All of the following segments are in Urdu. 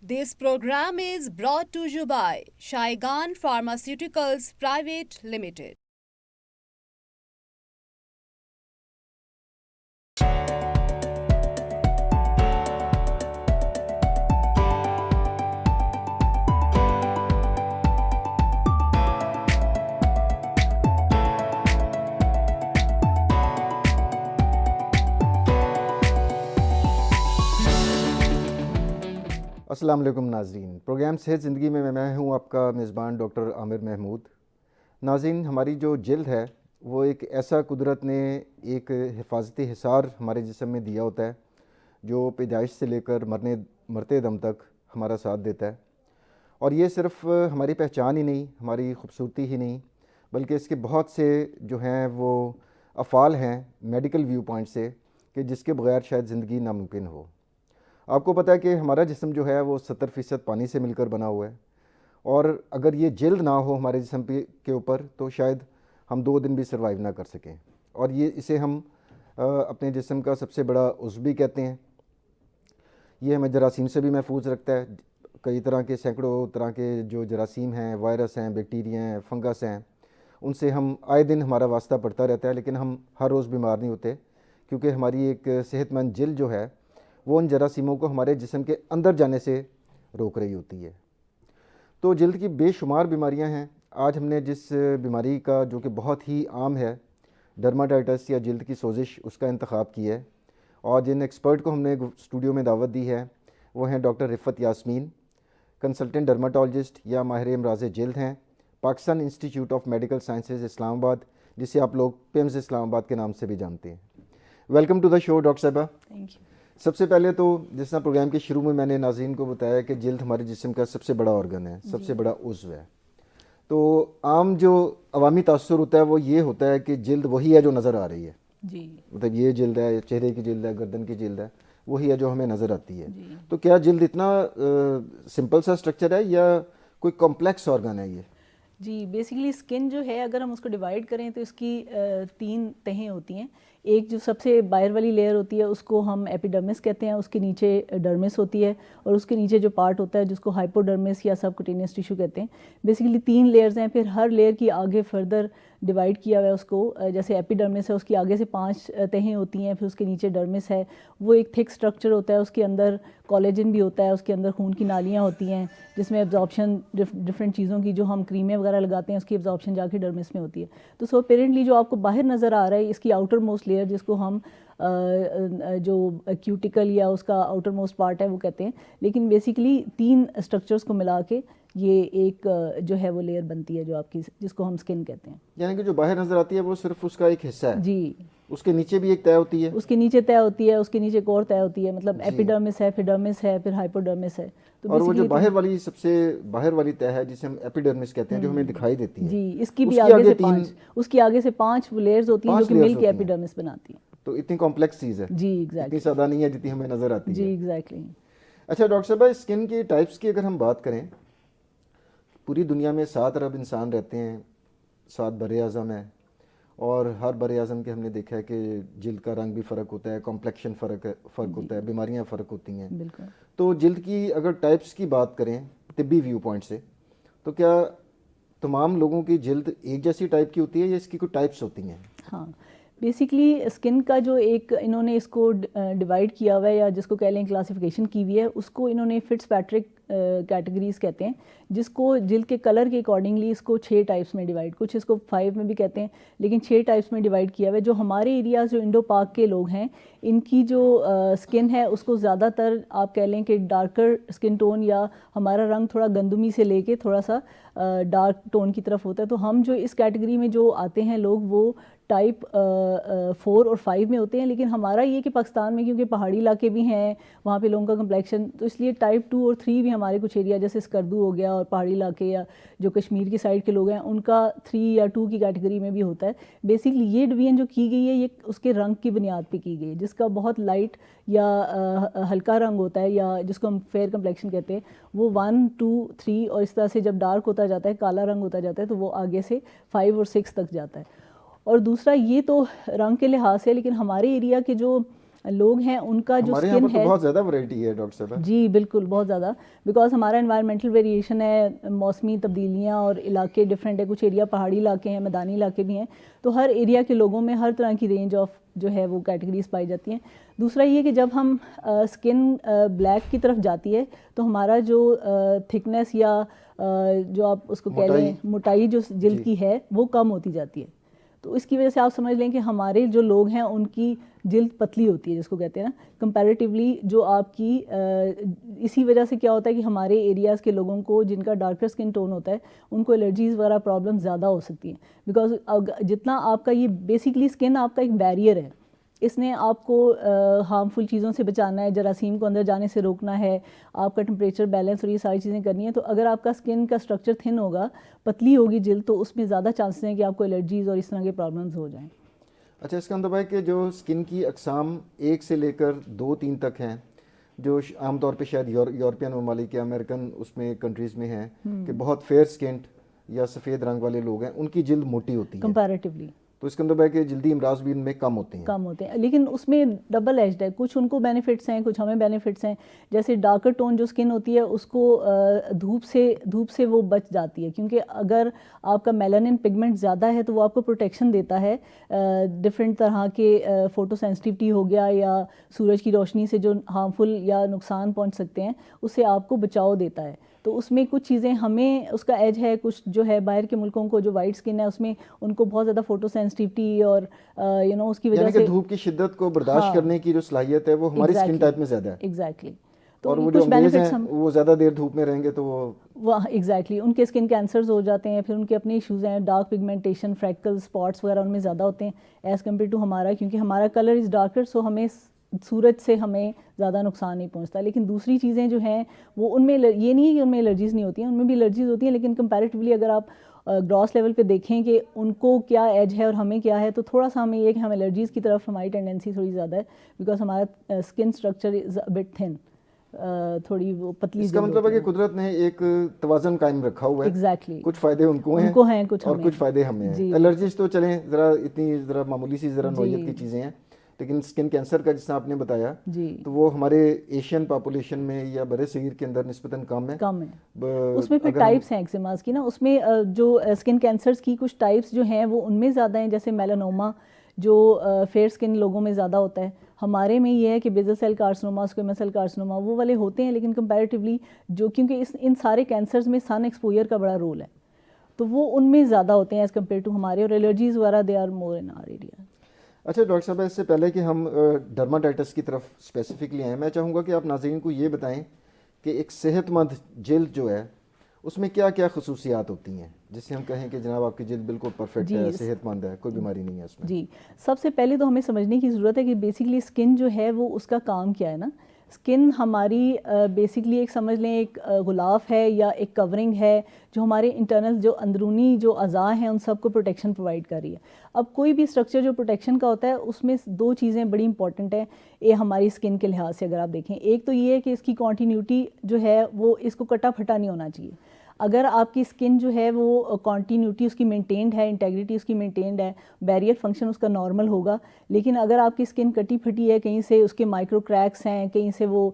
This program is brought to you by Shaigan Pharmaceuticals Private Limited. السلام علیکم ناظرین، پروگرام صحت زندگی میں میں ہوں آپ کا میزبان ڈاکٹر عامر محمود۔ ناظرین، ہماری جو جلد ہے وہ ایک ایسا قدرت نے ایک حفاظتی حصار ہمارے جسم میں دیا ہوتا ہے جو پیدائش سے لے کر مرتے دم تک ہمارا ساتھ دیتا ہے، اور یہ صرف ہماری پہچان ہی نہیں، ہماری خوبصورتی ہی نہیں، بلکہ اس کے بہت سے جو ہیں وہ افعال ہیں میڈیکل ویو پوائنٹ سے کہ جس کے بغیر شاید زندگی ناممکن ہو۔ آپ کو پتہ ہے کہ ہمارا جسم جو ہے وہ 70% پانی سے مل کر بنا ہوا ہے، اور اگر یہ جلد نہ ہو ہمارے جسم کے اوپر تو شاید ہم 2 دن بھی سروائیو نہ کر سکیں، اور اسے ہم اپنے جسم کا سب سے بڑا عضو بھی کہتے ہیں۔ یہ ہمیں جراثیم سے بھی محفوظ رکھتا ہے، کئی طرح کے سینکڑوں طرح کے جو جراثیم ہیں، وائرس ہیں، بیکٹیریا ہیں، فنگس ہیں، ان سے ہم آئے دن ہمارا واسطہ پڑتا رہتا ہے، لیکن ہم ہر روز بیمار نہیں ہوتے کیونکہ ہماری ایک صحت مند جلد جو ہے وہ ان جراثیموں کو ہمارے جسم کے اندر جانے سے روک رہی ہوتی ہے۔ تو جلد کی بے شمار بیماریاں ہیں۔ آج ہم نے جس بیماری کا جو کہ بہت ہی عام ہے، ڈرماٹائٹس یا جلد کی سوزش، اس کا انتخاب کیا ہے، اور جن ایکسپرٹ کو ہم نے اسٹوڈیو میں دعوت دی ہے وہ ہیں ڈاکٹر رفت یاسمین، کنسلٹنٹ ڈرماٹولوجسٹ یا ماہر امراض جلد ہیں، Pakistan institute of medical sciences Islamabad, جسے آپ لوگ پیمز اسلام آباد کے نام سے بھی جانتے ہیں۔ Welcome to the show doctor صاحبہ۔ Thank you. سب سے پہلے تو جس طرح پروگرام کے شروع میں میں نے ناظرین کو بتایا کہ جلد ہمارے جسم کا سب سے بڑا آرگن ہے، سب سے بڑا عضو ہے، تو عام جو عوامی تاثر ہوتا ہے وہ یہ ہوتا ہے کہ جلد وہی ہے جو نظر آ رہی ہے، جی، مطلب یہ جلد ہے، چہرے کی جلد ہے، گردن کی جلد ہے، وہی ہے جو ہمیں نظر آتی ہے۔ جی تو کیا جلد اتنا سمپل سا اسٹرکچر ہے یا کوئی کمپلیکس آرگن ہے یہ؟ جی بیسیکلی اسکن جو ہے اگر ہم اس کو ڈیوائڈ کریں تو اس کی 3 تہیں ہوتی ہیں۔ ایک جو سب سے باہر والی لیئر ہوتی ہے اس کو ہم ایپیڈرمس کہتے ہیں، اس کے نیچے ڈرمس ہوتی ہے، اور اس کے نیچے جو پارٹ ہوتا ہے جس کو ہائپوڈرمس یا سب کوٹینیس ٹیشو کہتے ہیں۔ بیسیکلی 3 لیئرز ہیں، پھر ہر لیئر کی آگے فردر ڈیوائڈ کیا ہوا ہے اس کو، جیسے ایپیڈرمس ہے اس کی آگے سے 5 تہیں ہوتی ہیں، پھر اس کے نیچے ڈرمس ہے، وہ ایک تھک سٹرکچر ہوتا ہے، اس کے اندر کولیجن بھی ہوتا ہے، اس کے اندر خون کی نالیاں ہوتی ہیں جس میں ایبزارپشن ڈفرینٹ چیزوں کی جو ہم کریمیں وغیرہ لگاتے ہیں اس کی ایبزارپشن جا کے ڈرمس میں ہوتی ہے۔ تو سو اپیرنٹلی جو آپ کو باہر نظر آ رہا ہے اس کی آؤٹر موسٹ لیئر جس کو ہم جو کیوٹیکل یا اس کا آؤٹر موسٹ پارٹ ہے وہ کہتے ہیں، لیکن بیسیکلی 3 اسٹرکچرز کو ملا کے یہ ایک جو ہے وہ لیئر بنتی ہے جو آپ کی، جس کو ہم اسکن کہتے ہیں۔ یعنی کہ جو باہر نظر آتی ہے وہ صرف اس کا ایک حصہ ہے، جی، اس کے نیچے بھی ایک طے ہوتی ہے، اس کے نیچے طے ہوتی ہے، اس کے نیچے ایک اور طے ہوتی ہے، مطلب ایپیڈرمس ہے، پھر ڈرمس ہے، پھر ہائپوڈرمس ہے۔ تو اور وہ جو basically باہر والی سب سے باہر والی طے ہے جسے ہم ایپیڈرمس کہتے ہیں جو ہمیں دکھائی دیتی ہے، جی، اس کی بھی آگے سے 5، اس کی آگے سے 5 لیئرز ہوتی ہیں جو کہ مل کے ایپیڈرمس بناتی ہیں۔ تو اتنی کمپلیکس چیز ہے، جی اتنی ایگزیکٹلی، سادہ نہیں ہے جتنی ہمیں نظر آتی جی ہے۔ ایگزیکٹلی۔ اچھا ڈاکٹر صاحبہ، اسکن کی ٹائپس کی اگر ہم بات کریں، پوری دنیا میں 7 ارب انسان رہتے ہیں، 7 بر اعظم ہیں، اور ہر بر اعظم کے ہم نے دیکھا ہے کہ جلد کا رنگ بھی فرق ہوتا ہے، کمپلیکشن فرق ہوتا ہے، بیماریاں فرق ہوتی ہیں۔ بالکل۔ تو جلد کی اگر ٹائپس کی بات کریں طبی ویو پوائنٹ سے، تو کیا تمام لوگوں کی جلد ایک جیسی ٹائپ کی ہوتی ہے یا اس کی کوئی ٹائپس ہوتی ہیں؟ ہاں، بیسیکلی اسکن کا جو ایک انہوں نے اس کو ڈیوائڈ کیا ہوا ہے یا جس کو کہہ لیں کلاسیفیکیشن کی ہوئی ہے، اس کو انہوں نے فٹس پیٹرک کیٹیگریز کہتے ہیں، جس کو جلد کے کلر کے اکارڈنگلی اس کو 6 ٹائپس میں ڈیوائڈ، کچھ اس کو 5 میں بھی کہتے ہیں، لیکن 6 ٹائپس میں ڈیوائڈ کیا ہوا ہے۔ جو ہمارے ایریاز جو انڈو پاک کے لوگ ہیں ان کی جو اسکن ہے اس کو زیادہ تر آپ کہہ لیں کہ ڈارکر اسکن ٹون یا ہمارا رنگ تھوڑا گندمی سے لے کے تھوڑا سا ڈارک ٹون کی طرف ہوتا ہے۔ تو ہم جو اس کیٹیگری میں جو آتے ہیں لوگ وہ ٹائپ 4 اور 5 میں ہوتے ہیں، لیکن ہمارا یہ کہ پاکستان میں کیونکہ پہاڑی علاقے بھی ہیں وہاں پہ لوگوں کا کمپلیکشن، تو اس لیے ٹائپ 2 اور 3 بھی ہمارے کچھ ایریا جیسے اسکردو ہو گیا اور پہاڑی علاقے یا جو کشمیر کی سائڈ کے لوگ ہیں ان کا 3 یا 2 کی کیٹیگری میں بھی ہوتا ہے۔ بیسکلی یہ ڈویژن جو کی گئی ہے یہ اس کے رنگ کی بنیاد پہ کی گئی ہے، جس کا بہت لائٹ یا ہلکا رنگ ہوتا ہے یا جس کو ہم فیئر کمپلیکشن کہتے ہیں، وہ 1 2 3 اور اس طرح سے جب ڈارک ہوتا جاتا ہے، کالا رنگ ہوتا جاتا ہے تو وہ آگے سے 5 اور 6 تک جاتا ہے۔ اور دوسرا یہ تو رنگ کے لحاظ سے، لیکن ہمارے ایریا کے جو لوگ ہیں ان کا جو ہمارے یہاں اسکن پر تو ہے بہت زیادہ ورائٹی ہے ڈاکٹر صاحب. جی بالکل بہت زیادہ, بیکاز ہمارا انوائرمنٹل ویریشن ہے, موسمی تبدیلیاں اور علاقے ڈفرینٹ ہے, کچھ ایریا پہاڑی علاقے ہیں, میدانی علاقے بھی ہیں, تو ہر ایریا کے لوگوں میں ہر طرح کی رینج آف جو ہے وہ کیٹیگریز پائی جاتی ہیں. دوسرا یہ کہ جب ہم اسکن بلیک کی طرف جاتی ہے تو ہمارا جو تھکنیس یا جو آپ اس کو کہہ لیں موٹائی جو جلد کی ہے وہ کم ہوتی جاتی ہے. تو اس کی وجہ سے آپ سمجھ لیں کہ ہمارے جو لوگ ہیں ان کی جلد پتلی ہوتی ہے, جس کو کہتے ہیں نا کمپیریٹیولی جو آپ کی, اسی وجہ سے کیا ہوتا ہے کہ ہمارے ایریاز کے لوگوں کو جن کا ڈارکر اسکن ٹون ہوتا ہے ان کو الرجیز وغیرہ پرابلم زیادہ ہو سکتی ہیں, بیکاز جتنا آپ کا یہ بیسکلی اسکن آپ کا ایک بیریئر ہے, اس نے آپ کو ہارمفل چیزوں سے بچانا ہے, جراثیم کو اندر جانے سے روکنا ہے, آپ کا ٹمپریچر بیلنس اور یہ ساری چیزیں کرنی ہیں. تو اگر آپ کا اسکن کا اسٹرکچر تھن ہوگا, پتلی ہوگی جلد, تو اس میں زیادہ چانسز ہیں کہ آپ کو الرجیز اور اس طرح کے پرابلمز ہو جائیں. اچھا, اس کا مطلب ہے کہ جو اسکن کی اقسام 1 سے لے کر 2-3 تک ہیں, جو عام طور پہ شاید یورپین ممالک یا امریکن اس میں کنٹریز میں ہیں کہ بہت فیئر اسکنڈ یا سفید رنگ والے لوگ ہیں, ان کی جلد موٹی ہوتی ہے کمپیریٹیولی, تو اس کا مطلب ہے کہ جلدی امراض بھی ان میں کم ہوتے ہیں. لیکن اس میں ڈبل ایجڈ ہے, کچھ ان کو بینیفٹس ہیں, کچھ ہمیں بینیفٹس ہیں. جیسے ڈارکر ٹون جو اسکن ہوتی ہے اس کو دھوپ سے وہ بچ جاتی ہے, کیونکہ اگر آپ کا میلانن پگمنٹ زیادہ ہے تو وہ آپ کو پروٹیکشن دیتا ہے ڈفرینٹ طرح کے فوٹو سینسٹیوٹی ہو گیا یا سورج کی روشنی سے جو ہارمفل یا نقصان پہنچ سکتے ہیں اس سے آپ کو بچاؤ دیتا ہے. تو اس میں کچھ چیزیں ہمیں اس کا ایج ہے, کچھ جو ہے باہر کے ملکوں کو جو وائٹ اسکن ہے اس میں ان کو بہت زیادہ فوٹو سینسٹیوٹی اور اس کی وجہ یعنی سے کہ دھوپ کی شدت کو برداشت کرنے کی جو صلاحیت ہے وہ ہماری اسکن ٹائپ میں زیادہ ہے. ایگزیکٹلی. اور وہ جو انگریز ہیں وہ زیادہ دیر دھوپ میں رہیں گے تو وہ ایگزیکٹلی ان کے اسکن کینسرز ہو جاتے ہیں, پھر ان کے اپنے ایشوز ہیں, ڈارک پگمنٹیشن, فریکل, اسپاٹس وغیرہ ان میں زیادہ ہوتے ہیں ایز کمپیئر ٹو ہمارا, کیونکہ ہمارا کلر از ڈارکر, سو ہمیں سورج سے ہمیں زیادہ نقصان نہیں پہنچتا. لیکن دوسری چیزیں جو ہیں وہ ان میں یہ نہیں ہے کہ ان میں الرجیز نہیں ہوتی ہیں, ان میں بھی الرجیز ہوتی ہیں, لیکن کمپیریٹیولی اگر آپ گراس لیول پہ دیکھیں کہ ان کو کیا ایج ہے اور ہمیں کیا ہے, تو تھوڑا سا ہمیں یہ کہ ہم الرجیز کی طرف ہماری ٹینڈنسی تھوڑی زیادہ ہے, بیکاز ہمارا skin structure is a bit thin, تھوڑی وہ پتلی. اس کا مطلب ہے کہ قدرت نے ایک توازن قائم رکھا ہوا ہے. ایگزیکٹلی, کچھ فائدے ان کو ہیں اور کچھ فائدے ہمیں ہیں. الرجیز تو چلیں ذرا معمولی سی نوعیت کی چیزیں ہیں, لیکن اسکن کینسر کا جس طرح آپ نے بتایا تو وہ ہمارے ایشین پاپولیشن میں یا برے صغیر کے اندر نسبتاً کم ہے. اس میں پھر ٹائپس ہیں ایکزیماز کی نا, اس میں جو اسکن کینسرز کی کچھ ٹائپس جو ہیں وہ ان میں زیادہ ہیں, جیسے میلانوما جو فیئر اسکن لوگوں میں زیادہ ہوتا ہے. ہمارے میں یہ ہے کہ بیزل سیل کارسنوما, اسکویمس سیل کارسنوما وہ والے ہوتے ہیں, لیکن کمپیریٹیولی جو کیونکہ ان سارے کینسرز میں سن ایکسپوجر کا بڑا رول ہے تو وہ ان میں زیادہ ہوتے ہیں ایز کمپیئر ٹو ہمارے, اور الرجیز وغیرہ they are more in our area. اچھا ڈاکٹر صاحب, اس سے پہلے کہ ہم ڈرماٹائٹس کی طرف اسپیسیفکلی آئیں, میں چاہوں گا کہ آپ ناظرین کو یہ بتائیں کہ ایک صحت مند جلد جو ہے اس میں کیا کیا خصوصیات ہوتی ہیں جس سے ہم کہیں کہ جناب آپ کی جلد بالکل پرفیکٹ ہے, صحت مند ہے, کوئی بیماری نہیں ہے اس میں. جی, سب سے پہلے تو ہمیں سمجھنے کی ضرورت ہے کہ بیسکلی اسکن جو ہے وہ اس کا کام کیا ہے نا. اسکن ہماری بیسکلی ایک سمجھ لیں ایک غلاف ہے یا ایک کورنگ ہے جو ہمارے انٹرنل جو اندرونی جو اعضاء ہیں ان سب کو پروٹیکشن پرووائڈ کر رہی ہے. اب کوئی بھی اسٹرکچر جو پروٹیکشن کا ہوتا ہے اس میں 2 چیزیں بڑی امپورٹنٹ ہیں یہ ہماری اسکن کے لحاظ سے اگر آپ دیکھیں. ایک تو یہ ہے کہ اس کی کنٹینیوٹی جو ہے وہ اس کو کٹا پھٹا نہیں ہونا چاہیے. اگر آپ کی اسکن جو ہے وہ کنٹینیوٹی اس کی مینٹینڈ ہے, انٹیگریٹی اس کی مینٹینڈ ہے, بیریئر فنکشن اس کا نارمل ہوگا. لیکن اگر آپ کی اسکن کٹی پھٹی ہے, کہیں سے اس کے مائکرو کریکس ہیں, کہیں سے وہ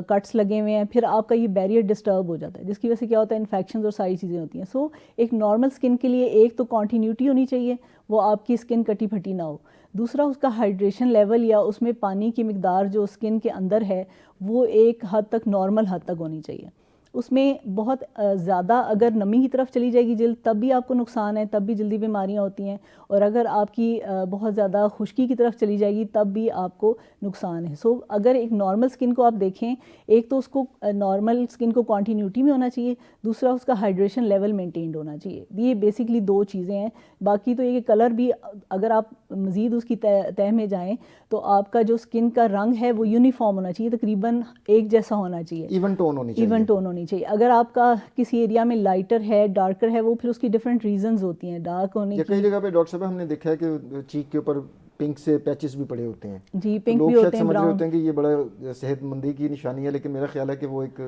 کٹس لگے ہوئے ہیں, پھر آپ کا یہ بیریئر ڈسٹرب ہو جاتا ہے, جس کی وجہ سے کیا ہوتا ہے انفیکشنز اور ساری چیزیں ہوتی ہیں. سو ایک نارمل اسکن کے لیے ایک تو کنٹینیوٹی ہونی چاہیے, وہ آپ کی اسکن کٹی پھٹی نہ ہو. دوسرا اس کا ہائیڈریشن لیول یا اس میں پانی کی مقدار جو اسکن کے اندر ہے وہ ایک حد تک نارمل حد تک ہونی چاہیے. اس میں بہت زیادہ اگر نمی کی طرف چلی جائے گی جلد تب بھی آپ کو نقصان ہے, تب بھی جلدی بیماریاں ہوتی ہیں, اور اگر آپ کی بہت زیادہ خشکی کی طرف چلی جائے گی تب بھی آپ کو نقصان ہے. سو اگر ایک نارمل اسکن کو آپ دیکھیں, ایک تو اس کو نارمل اسکن کو کنٹینیوٹی میں ہونا چاہیے, دوسرا اس کا ہائیڈریشن لیول مینٹینڈ ہونا چاہیے. یہ بیسکلی 2 چیزیں ہیں. باقی تو یہ کہ کلر بھی اگر آپ مزید اس کی تہ میں جائیں تو آپ کا جو اسکن کا رنگ ہے وہ یونیفارم ہونا چاہیے, تقریباً ایک جیسا ہونا چاہیے, ایون ٹون ہونی چاہیے. اگر آپ کا کسی ایریا میں لائٹر ہے, ڈارکر ہے, وہ پھر اس کی ڈفرینٹ ریزنز ہوتی ہیں ڈارک ہونے کی. کئی جگہ پہ ڈاکٹر صاحب ہم نے دیکھا ہے کہ چیک کے اوپر پنک سے پیچز بھی پڑے ہوتے ہیں. جی, پنک بھی ہوتے ہیں, سمجھ رہے ہوتے ہیں کہ یہ بڑا صحت مندی کی نشانی ہے, لیکن میرا خیال ہے کہ وہ ایک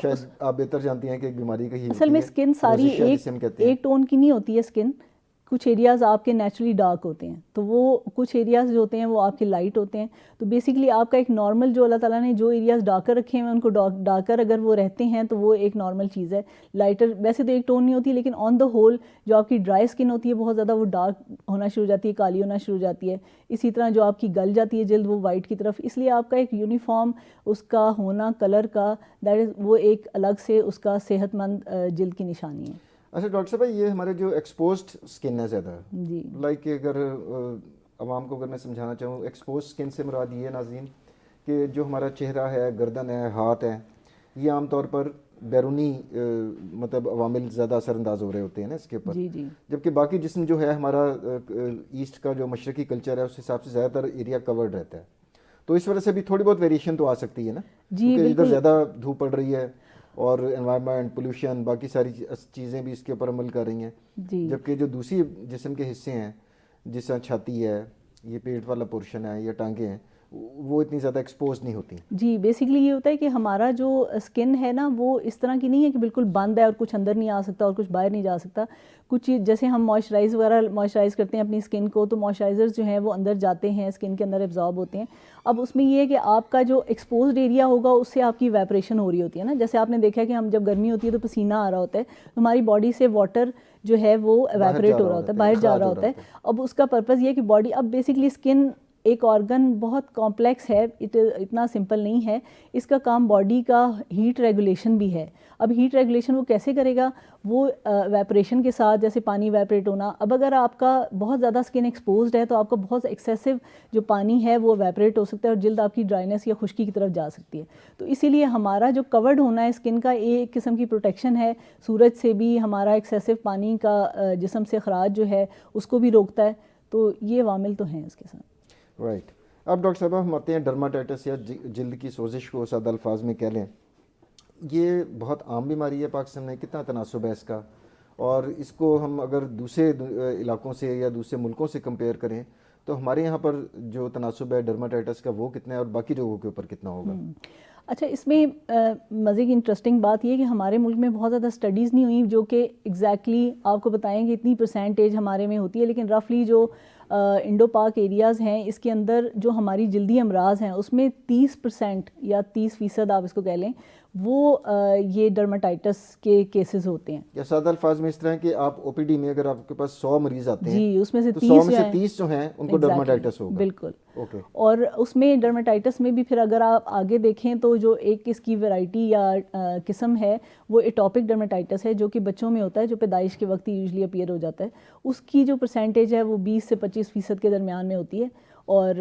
شاید آپ بہتر جانتی ہیں کہ ایک بیماری کا ہی اصل میں اسکن ساری ایک ٹون کی نہیں ہوتی ہے. اسکن کچھ ایریاز آپ کے نیچرلی ڈارک ہوتے ہیں, تو وہ کچھ ایریاز جو ہوتے ہیں وہ آپ کے لائٹ ہوتے ہیں. تو بیسیکلی آپ کا ایک نارمل جو اللہ تعالیٰ نے جو ایریاز ڈارکر رکھے ہیں ان کو ڈارکر اگر وہ رہتے ہیں تو وہ ایک نارمل چیز ہے. لائٹر ویسے تو ایک ٹون نہیں ہوتی, لیکن آن دا ہول جو آپ کی ڈرائی اسکن ہوتی ہے بہت زیادہ وہ ڈارک ہونا شروع ہو جاتی ہے, کالی ہونا شروع ہو جاتی ہے. اسی طرح جو آپ کی گل جاتی ہے جلد وہ وائٹ کی طرف, اس لیے آپ کا ایک یونیفارم اس کا ہونا کلر کا دیٹ از وہ ایک الگ سے اس کا صحت مند جلد کی نشانی ہے. اچھا ڈاکٹر صاحب, یہ ہمارے جو ایکسپوزڈ اسکن ہے زیادہ, جی لائک اگر عوام کو اگر میں سمجھانا چاہوں, ایکسپوزڈ اسکن سے مراد یہ ہے ناظرین کہ جو ہمارا چہرہ ہے, گردن ہے, ہاتھ ہیں, یہ عام طور پر بیرونی مطلب عوامل زیادہ اثر انداز ہو رہے ہوتے ہیں نا اس کے اوپر, جی جی جبکہ باقی جسم جو ہے ہمارا ایسٹ کا جو مشرقی کلچر ہے اس حساب سے زیادہ تر ایریا کورڈ رہتا ہے, تو اس وجہ سے بھی تھوڑی بہت ویریشن تو آ سکتی ہے نا, جی کیونکہ ادھر بالکل زیادہ دھوپ پڑ رہی ہے اور انوائرمنٹ, پولوشن, باقی ساری چیزیں بھی اس کے اوپر عمل کر رہی ہیں. جی جبکہ جو دوسری جسم کے حصے ہیں جس طرح چھاتی ہے, یہ پیٹ والا پورشن ہے یا ٹانگیں ہیں, وہ اتنی زیادہ ایکسپوز نہیں ہوتی. جی بیسیکلی یہ ہوتا ہے کہ ہمارا جو اسکن ہے نا وہ اس طرح کی نہیں ہے کہ بالکل بند ہے اور کچھ اندر نہیں آ سکتا اور کچھ باہر نہیں جا سکتا. کچھ جیسے ہم موئسچرائز کرتے ہیں اپنی اسکن کو, تو موئسچرائزر جو ہیں وہ اندر جاتے ہیں, اسکن کے اندر ایبزارب ہوتے ہیں. اب اس میں یہ ہے کہ آپ کا جو ایکسپوزڈ ایریا ہوگا اس سے آپ کی ویپریشن ہو رہی ہوتی ہے نا, جیسے آپ نے دیکھا کہ ہم جب گرمی ہوتی ہے تو پسینہ آ رہا ہوتا ہے, تو ہماری باڈی سے واٹر جو ہے وہ ایویپریٹ ہو رہا ہوتا ہے, باہر جا رہا ہوتا ہے. اب اس کا پرپز یہ ہے کہ باڈی, اب بیسکلی اسکن ایک آرگن بہت کمپلیکس ہے, اتنا سمپل نہیں ہے. اس کا کام باڈی کا ہیٹ ریگولیشن بھی ہے. اب ہیٹ ریگولیشن وہ کیسے کرے گا, وہ ویپریشن کے ساتھ, جیسے پانی ویپریٹ ہونا. اب اگر آپ کا بہت زیادہ اسکن ایکسپوزڈ ہے تو آپ کا بہت ایکسیسو جو پانی ہے وہ ویپریٹ ہو سکتا ہے اور جلد آپ کی ڈرائنیس یا خشکی کی طرف جا سکتی ہے. تو اسی لیے ہمارا جو کورڈ ہونا ہے اسکن کا, ایک قسم کی پروٹیکشن ہے. سورج سے بھی ہمارا ایکسیسو پانی کا جسم سے اخراج جو ہے اس کو بھی روکتا ہے. تو یہ عوامل تو ہیں اس کے ساتھ. رائٹ. اب ڈاکٹر صاحب ہم آتے ہیں ڈرماٹائٹس یا جلد کی سوزش کو سادہ الفاظ میں کہہ لیں. یہ بہت عام بیماری ہے پاکستان میں, کتنا تناسب ہے اس کا, اور اس کو ہم اگر دوسرے علاقوں سے یا دوسرے ملکوں سے کمپیئر کریں تو ہمارے یہاں پر جو تناسب ہے ڈرماٹائٹس کا وہ کتنا ہے اور باقی جگہوں کے اوپر کتنا ہوگا؟ اچھا, اس میں مزے کی انٹرسٹنگ بات یہ ہے کہ ہمارے ملک میں بہت زیادہ اسٹڈیز نہیں ہوئی جو کہ ایگزیکٹلی آپ کو بتائیں کہ اتنی پرسینٹیج ہمارے میں ہوتی ہے, لیکن رفلی جو انڈو پاک ایریاز ہیں اس کے اندر جو ہماری جلدی امراض ہیں اس میں 30% یا 30% آپ اس کو کہہ لیں وہ یہ ڈرماٹائٹس کے کیسز ہوتے ہیں. یا سادہ الفاظ میں اس طرح کہ آپ او پی ڈی میں اگر آپ کے پاس 100 مریض آتے ہیں جی اس میں سے 30 جو ہیں ان کو ڈرماٹائٹس ہوگا. بالکل. اوکے. اور اس میں ڈرماٹائٹس میں بھی پھر اگر آپ آگے دیکھیں تو جو ایک اس کی ویرائٹی یا قسم ہے وہ ایٹوپک ڈرماٹائٹس ہے, جو کہ بچوں میں ہوتا ہے, جو پیدائش کے وقت ہی یوزلی اپیئر ہو جاتا ہے. اس کی جو پرسینٹیج ہے وہ 20 سے 25% کے درمیان میں ہوتی ہے. اور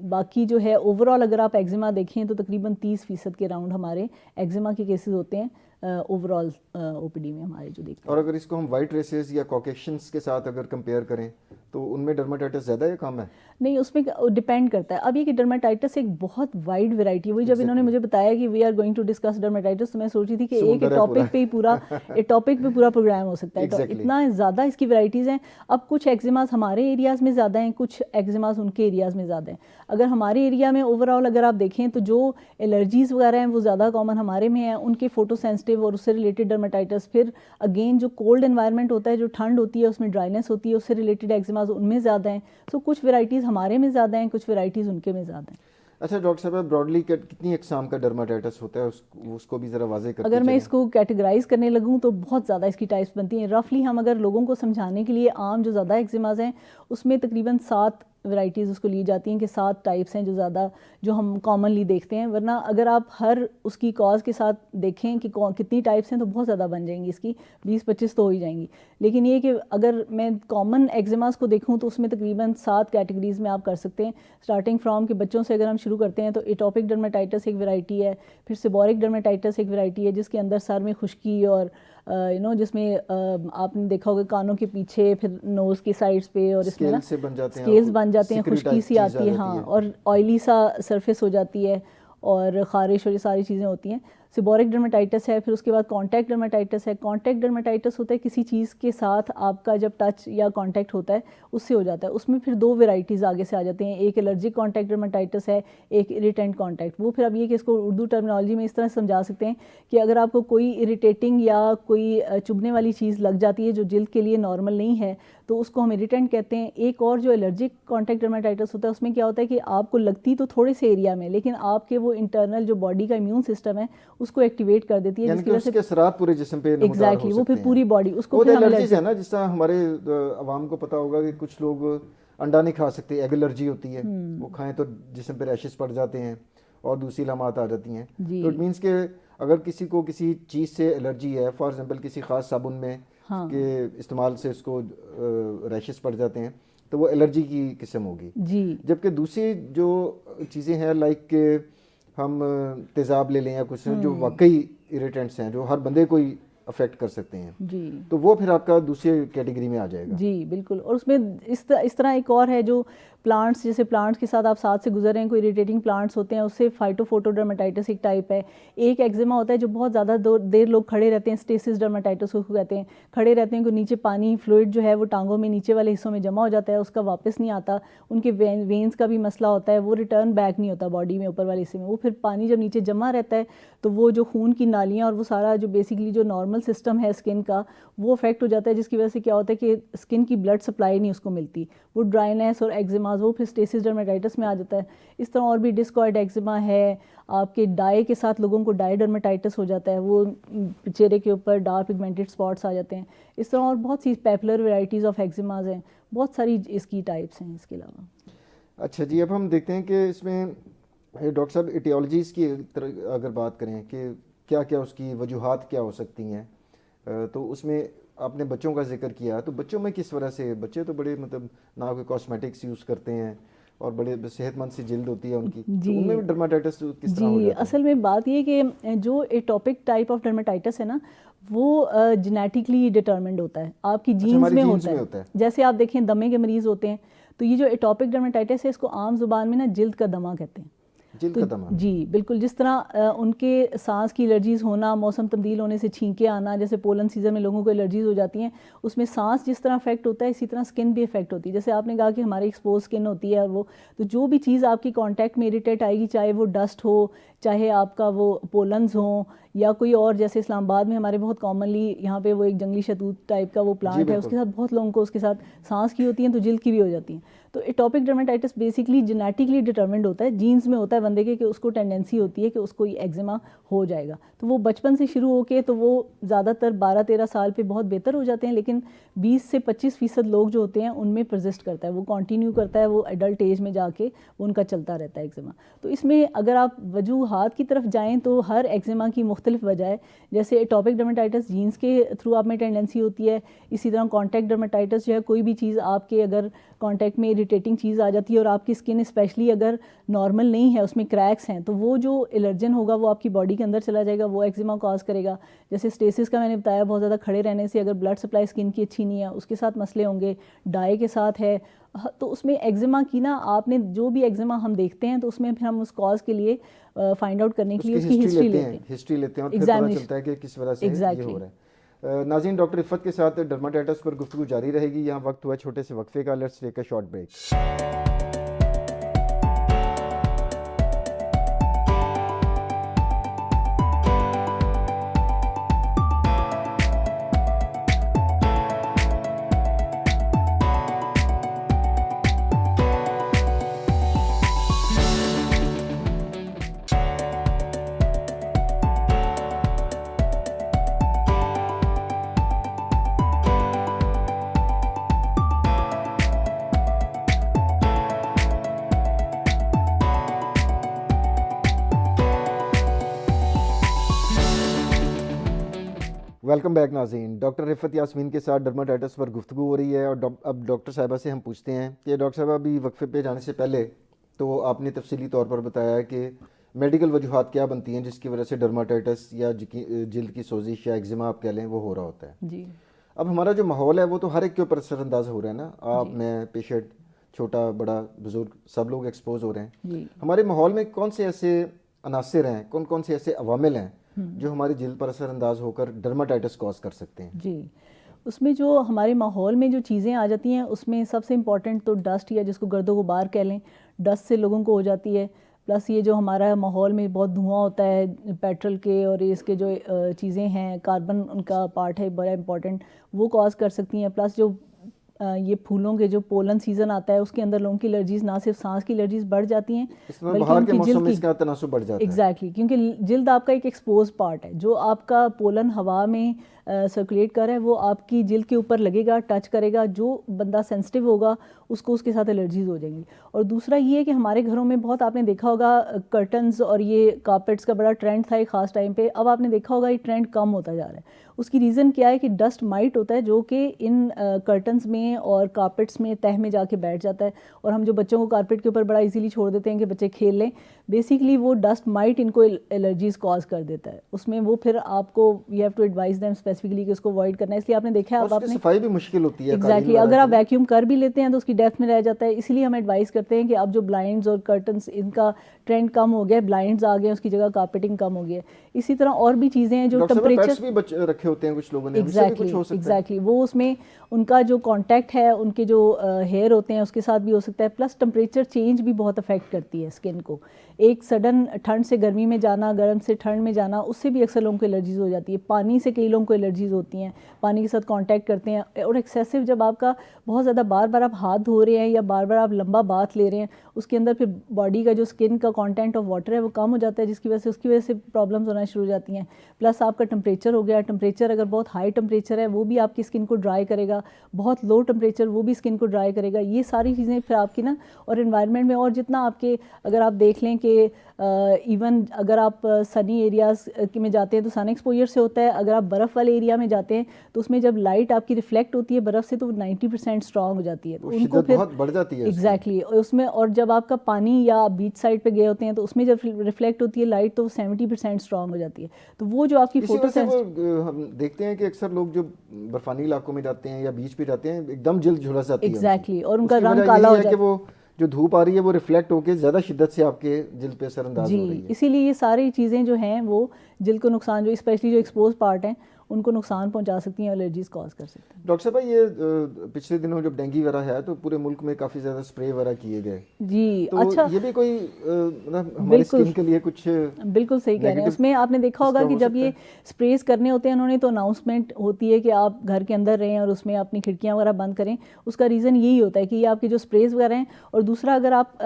باقی جو ہے اوور آل اگر آپ ایگزیما دیکھیں تو تقریباً 30% کے راؤنڈ ہمارے ایگزیما کے کیسز ہوتے ہیں اوور آل او پی ڈی میں ہمارے جو دیکھتے ہیں. اور اگر اس کو ہم وائٹ ریسز یا کوکیشنز کے ساتھ اگر کمپیئر کریں تو ان میں ڈرماٹائٹس زیادہ یا کم ہے؟ نہیں, اس میں ڈپینڈ کرتا ہے. اب یہ کہ ڈرماٹائٹس ایک بہت وائڈ ویرائٹی ہے. وہی جب انہوں نے مجھے بتایا کہ we are going to discuss dermatitis تو میں سوچ رہی تھی کہ ایک ٹاپک پہ ہی پورا پروگرام ہو سکتا ہے. تو اتنا زیادہ اس کی ویرائٹیز ہیں. اب کچھ ایگزیماز ہمارے ایریاز میں زیادہ ہیں, کچھ ایگزیماز ان کے ایریاز میں زیادہ ہیں. اگر ہمارے ایریا میں اوور آل اگر آپ دیکھیں تو جو الرجیز وغیرہ ہیں وہ زیادہ کامن ہمارے میں ہیں, ان کے فوٹو سینسٹیو اور اس سے ریلیٹڈ ڈرماٹائٹس. پھر اگین جو کولڈ انوائرمنٹ ہوتا ہے, جو ٹھنڈ ہوتی ہے, اس میں ڈرائنیس ہوتی ہے, اس سے ریلیٹڈ ایگزیماز ان میں زیادہ ہیں. سو کچھ ویرائٹیز ہمارے میں زیادہ ہیں, کچھ ویرائٹیز ان کے میں زیادہ ہیں. اچھا ڈاکٹر صاحب, براڈلی کتنی اقسام کا ڈرماٹائٹس ہوتا ہے, اس کو بھی ذرا واضح کرتے اگر میں اس کو کیٹیگرائز کرنے لگوں تو بہت زیادہ اس کی ٹائپس بنتی ہیں. رفلی ہم اگر لوگوں کو سمجھانے کے لیے عام جو زیادہ ایگزیماز ہیں اس میں تقریباً 7 ورائٹیز اس کو لی جاتی ہیں کہ 7 ٹائپس ہیں جو زیادہ جو ہم کامنلی دیکھتے ہیں. ورنہ اگر آپ ہر اس کی کاز کے ساتھ دیکھیں کہ کتنی ٹائپس ہیں تو بہت زیادہ بن جائیں گی, اس کی 20-25 تو ہو ہی جائیں گی. لیکن یہ کہ اگر میں کامن ایگزیماز کو دیکھوں تو اس میں تقریباً 7 کیٹیگریز میں آپ کر سکتے ہیں. اسٹارٹنگ فرام کہ بچوں سے اگر ہم شروع کرتے ہیں تو ایٹوپک ڈرماٹائٹس ایک ویرائٹی ہے, پھر سیبورک ڈرماٹائٹس ایک ویرائٹی ہے جس کے اندر سر میں خشکی اور جس میں آپ نے دیکھا ہوگا کانوں کے پیچھے, پھر نوز کی سائڈس پہ, اور اس میں نا اسکیلز بن جاتے ہیں, خشکی سی آتی ہے, ہاں, اور آئلی سا سرفیس ہو جاتی ہے, اور خارش اور یہ ساری چیزیں ہوتی ہیں. سیبورک ڈرمیٹائٹس ہے, پھر اس کے بعد کانٹیکٹ ڈرمیٹائٹس ہے. کانٹیکٹ ڈرمیٹائٹس ہوتا ہے کسی چیز کے ساتھ آپ کا جب ٹچ یا کانٹیکٹ ہوتا ہے اس سے ہو جاتا ہے. اس میں پھر 2 ورائٹیز آگے سے آ جاتے ہیں, ایک الرجک کانٹیکٹ ڈرمیٹائٹس ہے, ایک اریٹینٹ کانٹیکٹ. وہ پھر اب یہ کہ اس کو اردو ٹرمینالوجی میں اس طرح سمجھا سکتے ہیں کہ اگر آپ کو کوئی اریٹیٹنگ یا کوئی چبھنے والی چیز لگ جاتی ہے جو جلد کے لیے نارمل نہیں ہے تو اس کو ہم اریٹینٹ کہتے ہیں. ایک اور جو الرجک کانٹیکٹ ڈرمیٹائٹس ہوتا ہے اس میں کیا ہوتا ہے کہ آپ کو لگتی تو تھوڑے سے ایریا میں, لیکن آپ کے وہ انٹرنل جو باڈی کا امیون سسٹم ہے اس کو ایکٹیویٹ کر دیتی ہے, جس کی وجہ سے اس کے اثرات پورے جسم پہ نمودار ہو سکتے ہیں. وہ پھر پوری باڈی اس کو پھر الرجیز ہے نا, جس طرح ہمارے عوام کو پتہ ہوگا کہ کچھ لوگ انڈا نہیں کھا سکتے, ایگ الرجی ہوتی ہے, وہ کھائیں تو جسم پہ ریشز پڑ جاتے ہیں اور دوسری علامات آ جاتی ہیں. تو اٹ مینس کہ اگر کسی کو کسی چیز سے الرجی ہے, فار ایگزامپل کسی خاص صابن میں کے استعمال سے اس کو ریشز پڑ جاتے ہیں تو وہ الرجی کی قسم ہوگی. جبکہ دوسری جو چیزیں ہیں لائک کہ ہم تیزاب لے لیں یا کچھ جو واقعی اریٹنٹس ہیں جو ہر بندے کو ہی افیکٹ کر سکتے ہیں, تو وہ پھر آپ کا دوسرے کیٹیگری میں آ جائے گا. جی بالکل. اور اس میں اس طرح ایک اور ہے جو پلانٹس, جیسے پلانٹس کے ساتھ آپ ساتھ سے گزر رہے ہیں, کوئی اریٹیٹنگ پلانٹس ہوتے ہیں, اس سے فائٹو فوٹو ڈرمیٹائٹس ایک ٹائپ ہے. ایک ایگزیما ہوتا ہے جو بہت زیادہ دیر لوگ کھڑے رہتے ہیں, اسٹیسس ڈرمیٹائٹس کو کہتے ہیں. کھڑے رہتے ہیں کہ نیچے پانی فلوئڈ جو ہے وہ ٹانگوں میں نیچے والے حصوں میں جمع ہو جاتا ہے, اس کا واپس نہیں آتا. ان کے وینز کا بھی مسئلہ ہوتا ہے, وہ ریٹرن بیک نہیں ہوتا باڈی میں اوپر والے حصے میں. وہ پھر پانی جب نیچے جمع رہتا ہے تو وہ جو خون کی نالیاں اور وہ سارا جو بیسیکلی جو نارمل سسٹم ہے اسکن کا وہ افیکٹ ہو جاتا ہے, جس کی وجہ سے کیا ہوتا ہے کہ اسکن کی بلڈ سپلائی نہیں اس کو ملتی. وہ ڈرائینیس اور ایگزیماز وہ پھر اسٹیسس ڈرمیٹائٹس میں آ جاتا ہے. اس طرح اور بھی ڈسکوائڈ ایگزیما ہے. آپ کے ڈائی کے ساتھ لوگوں کو ڈائی ڈرمیٹائٹس ہو جاتا ہے, وہ چہرے کے اوپر ڈارک پگمنٹڈ اسپاٹس آ جاتے ہیں. اس طرح اور بہت سی پیپلر ویرائٹیز آف ایگزیماز ہیں, بہت ساری اس کی ٹائپس ہیں اس کے علاوہ. اچھا جی, اب ہم دیکھتے ہیں کہ اس میں ڈاکٹر صاحب ایٹیالوجیز کی اگر بات کریں کہ کیا کیا اس کی وجوہات کیا ہو سکتی ہیں, تو اس میں آپ نے بچوں کا ذکر کیا, تو بچوں میں کس وجہ سے, بچے تو بڑے مطلب نہ کوئی کاسمیٹکس یوز کرتے ہیں اور بڑے صحت مند سی جلد ہوتی ہے ان کی, تو ان میں بھی ڈرمیٹائٹس کس طرح ہو جاتا ہے؟ اصل میں بات یہ کہ جو ایٹوپک ٹائپ آف ڈرمیٹائٹس ہے نا وہ جینیٹکلی ڈٹرمنڈ ہوتا ہے, آپ کی جینز میں ہوتا ہے. جیسے آپ دیکھیں دمے کے مریض ہوتے ہیں تو یہ جو ایٹوپک ڈرمیٹائٹس ہے اس کو عام زبان میں نا جلد کا دمہ کہتے ہیں. جی بالکل, جس طرح ان کے سانس کی الرجیز ہونا, موسم تبدیل ہونے سے چھینکیں آنا, جیسے پولن سیزن میں لوگوں کو الرجیز ہو جاتی ہیں, اس میں سانس جس طرح افیکٹ ہوتا ہے اسی طرح سکن بھی افیکٹ ہوتی ہے. جیسے آپ نے کہا کہ ہماری ایکسپوز سکن ہوتی ہے, اور وہ تو جو بھی چیز آپ کی کانٹیکٹ میں اریٹیٹ آئے گی, چاہے وہ ڈسٹ ہو, چاہے آپ کا وہ پولنز ہوں یا کوئی اور, جیسے اسلام آباد میں ہمارے بہت کامنلی یہاں پہ وہ ایک جنگلی شہتوت ٹائپ کا وہ پلانٹ ہے, اس کے ساتھ بہت لوگوں کو اس کے ساتھ سانس کی ہوتی ہیں تو جلد کی بھی ہو جاتی ہیں. تو ایٹوپک ڈرمیٹائٹس بیسکلی جینیٹکلی ڈٹرمنڈ ہوتا ہے, جینز میں ہوتا ہے بندے کے کہ اس کو ٹینڈنسی ہوتی ہے کہ اس کو یہ ایگزیما ہو جائے گا. تو وہ بچپن سے شروع ہو کے تو وہ زیادہ تر 12-13 سال پہ بہت بہتر ہو جاتے ہیں, لیکن 20 سے 25% لوگ جو ہوتے ہیں ان میں پرزسٹ کرتا ہے, وہ کنٹینیو کرتا ہے, وہ ایڈلٹ ایج میں جا کے ان کا چلتا رہتا ہے ایگزیما. تو اس میں اگر آپ وجوہات کی طرف جائیں تو ہر ایگزیما کی مختلف وجہ ہے. جیسے ایٹوپک ڈرمیٹائٹس جینز کے تھرو آپ میں ٹینڈنسی ہوتی ہے, اسی طرح کانٹیکٹ ڈرمیٹائٹس جو ہے کوئی بھی چیز آپ کے اگر کانٹیکٹ میں اریٹیٹنگ چیز آ جاتی ہے اور آپ کی اسکن اسپیشلی اگر نارمل نہیں ہے, اس میں کریکس ہیں, تو وہ جو الرجن ہوگا وہ آپ کی باڈی کے اندر چلا جائے گا, وہ ایگزیما کاز کرے گا. جیسے اسٹیسس کا میں نے بتایا, بہت زیادہ کھڑے رہنے سے اگر بلڈ سپلائی اسکن کی اچھی نہیں ہے اس کے ساتھ مسئلے ہوں گے. ڈائی کے ساتھ ہے, تو اس میں ایگزیما کی نا آپ نے جو بھی ایگزیما ہم دیکھتے ہیں تو اس میں پھر ہم اس کاز کے لیے فائنڈ آؤٹ کرنے کے لیے اس کی ہسٹری لیتے ہیں اور پھر پتہ چلتا ہے کہ کس وجہ سے یہ ہو رہا ہے. ناظرین, ڈاکٹر عفت کے ساتھ ڈرمیٹائٹس پر گفتگو جاری رہے گی. یہاں وقت ہوا چھوٹے سے وقفے کا, let's take a short break. Welcome back ناظرین. ڈاکٹر عفت یاسمین کے ساتھ ڈرمیٹائٹس پر گفتگو ہو رہی ہے, اور اب ڈاکٹر صاحبہ سے ہم پوچھتے ہیں کہ ڈاکٹر صاحبہ ابھی وقفے پہ جانے سے پہلے تو آپ نے تفصیلی طور پر بتایا کہ میڈیکل وجوہات کیا بنتی ہیں جس کی وجہ سے ڈرمیٹائٹس یا جلد کی سوزش یا ایگزیما آپ کہہ لیں وہ ہو رہا ہوتا ہے. جی اب ہمارا جو ماحول ہے وہ تو ہر ایک کے اوپر اثر انداز ہو رہا ہے نا, آپ میں پیشنٹ, چھوٹا بڑا بزرگ, سب لوگ ایکسپوز ہو رہے ہیں. ہمارے ماحول میں کون سے ایسے عناصر ہیں, کون کون سے ایسے عوامل ہیں جو ہماری جلد پر اثر انداز ہو کر ڈرماٹائٹس کاز کر سکتے ہیں؟ جی، اس میں جو ہمارے ماحول میں جو چیزیں آ جاتی ہیں اس میں سب سے امپورٹنٹ تو ڈسٹ یا جس کو گرد و غبار کہہ لیں، ڈسٹ سے لوگوں کو ہو جاتی ہے. پلس یہ جو ہمارا ماحول میں بہت دھواں ہوتا ہے پیٹرول کے اور اس کے جو چیزیں ہیں کاربن ان کا پارٹ ہے بڑا امپورٹنٹ، وہ کاز کر سکتی ہیں. پلس جو یہ پھولوں کے جو پولن سیزن آتا ہے اس کے اندر لوگوں کی الرجیز نہ صرف سانس کی الرجیز بڑھ جاتی ہیں بلکہ ان کی جلد کی تناسب بڑھ جاتا ہے. ایگزیکٹلی، کیونکہ جلد آپ کا ایک ایکسپوز پارٹ ہے، جو آپ کا پولن ہوا میں سرکولیٹ کر رہا ہے وہ آپ کی جلد کے اوپر لگے گا، ٹچ کرے گا. جو بندہ سینسٹیو ہوگا اس کو اس کے ساتھ الرجیز ہو جائیں گی. اور دوسرا یہ ہے کہ ہمارے گھروں میں بہت آپ نے دیکھا ہوگا کرٹنز اور یہ کارپیٹس کا بڑا ٹرینڈ تھا ایک خاص ٹائم پہ. اب آپ نے دیکھا ہوگا یہ ٹرینڈ کم ہوتا جا رہا ہے. اس کی ریزن کیا ہے کہ ڈسٹ مائٹ ہوتا ہے جو کہ ان کرٹنز میں اور کارپیٹس میں تہ میں جا کے بیٹھ جاتا ہے، اور ہم جو بچوں کو کارپیٹ کے اوپر بڑا ایزیلی چھوڑ دیتے ہیں کہ بچے کھیل لیں، بیسیکلی وہ ڈسٹ مائٹ ان کو الرجیز کاز کر دیتا ہے. اس میں وہ پھر آپ کو you have to advise them specifically کہ اس کو اوائڈ کرنا ہے. اس لیے آپ نے دیکھا ہے اب آپ نے صفائی بھی مشکل ہوتی ہے. ایگزیکٹلی، اگر آپ ویکیوم کر بھی لیتے ہیں تو اس کی ڈیپتھ میں رہ جاتا ہے. اسی لیے ہم ایڈوائز کرتے ہیں کہ اب جو بلائنڈز اور کرٹنس ان کا ٹرینڈ کم ہو گیا، بلائنڈز آ گئے، اس کی جگہ کارپیٹنگ کم ہو گئی ہے. اسی طرح اور بھی چیزیں ہیں جو ٹمپریچر بھی رکھے ہوتے ہیں کچھ لوگوں نے. ایگزیکٹلی وہ اس میں ان کا جو کانٹیکٹ ہے ان کے جو ہیئر ہوتے ہیں اس کے ساتھ بھی ہو سکتا ہے. پلس ٹمپریچر چینج بھی بہت افیکٹ کرتی ہے اسکن کو. ایک سڈن ٹھنڈ سے گرمی میں جانا، گرم سے ٹھنڈ میں جانا، اس سے بھی اکثر لوگوں کو الرجیز ہو جاتی ہے. پانی سے کئی لوگوں کو الرجیز ہوتی ہیں، پانی کے ساتھ کانٹیکٹ کرتے ہیں. اور ایکسیسو جب آپ کا بہت زیادہ بار بار آپ ہاتھ دھو رہے ہیں یا بار بار آپ لمبا باتھ لے رہے ہیں، اس کے اندر پھر باڈی کا جو اسکن کا کانٹینٹ آف واٹر ہے وہ کم ہو جاتا ہے، جس کی وجہ سے پرابلمز ہونا شروع ہو جاتی ہیں. پلس آپ کا ٹمپریچر ہو گیا، ٹمپریچر اگر بہت ہائی ٹمپریچر ہے وہ بھی آپ کی اسکن کو ڈرائی کرے گا، بہت لو ٹمپریچر وہ بھی اسکن کو ڈرائی کرے گا. یہ ساری چیزیں پھر آپ کی نا، اور انوائرمنٹ میں اور جتنا آپ کے اگر آپ دیکھ لیں کہ ایون اگر آپ سنی ایریاز میں جاتے ہیں تو سن ایکسپوجر سے ہوتا ہے. اگر آپ برف والے ایریا میں جاتے ہیں تو اس میں جب لائٹ آپ کی ریفلیکٹ ہوتی ہے برف سے تو 90% اسٹرانگ ہو جاتی ہے، تو ان کو پھر بڑھ جاتی ہے. ایگزیکٹلی اس میں. اور جب آپ کا پانی یا بیچ سائڈ پہ گئے ہوتے ہیں تو اس میں جب ریفلیکٹ ہوتی ہے لائٹ تو 70% اسٹرانگ ہو جاتی ہے. تو وہ جو آپ کی فوٹو ہم دیکھتے ہیں کہ اکثر لوگ جو برفانی علاقوں میں جاتے ہیں یا بیچ پہ جاتے ہیں ایک دم جلد جھلس جاتی ہے. ایگزیکٹلی، اور ان کا رنگ کالا ہو جاتا ہے کہ وہ جو دھوپ آ رہی ہے وہ ریفلیکٹ ہو کے زیادہ شدت سے آپ کے جلد پہ اثر انداز ہو رہی ہے. اسی لیے یہ ساری چیزیں جو ہیں وہ جلد کو نقصان، جو اسپیشلی جو ایکسپوز پارٹ ہیں ان کو نقصان پہنچا سکتی ہیں، الرجیز کاز کر سکتے ہیں. ڈاکٹر صاحب یہ پچھلے دنوں جب ڈینگی وغیرہ ہے تو پورے ملک میں کافی زیادہ اسپرے وغیرہ کیے گئے. جی تو اچھا، یہ بھی کوئی ہماری اسکن کے لیے کچھ بالکل صحیح کہہ رہے ہیں. اس میں آپ نے دیکھا ہوگا کہ جب یہ اسپریز کرنے ہوتے ہیں انہوں نے تو اناؤنسمنٹ ہوتی ہے کہ آپ گھر کے اندر رہیں اور اس میں اپنی کھڑکیاں وغیرہ بند کریں. اس کا ریزن یہی ہوتا ہے کہ یہ آپ کے جو اسپریز وغیرہ ہیں. اور دوسرا اگر آپ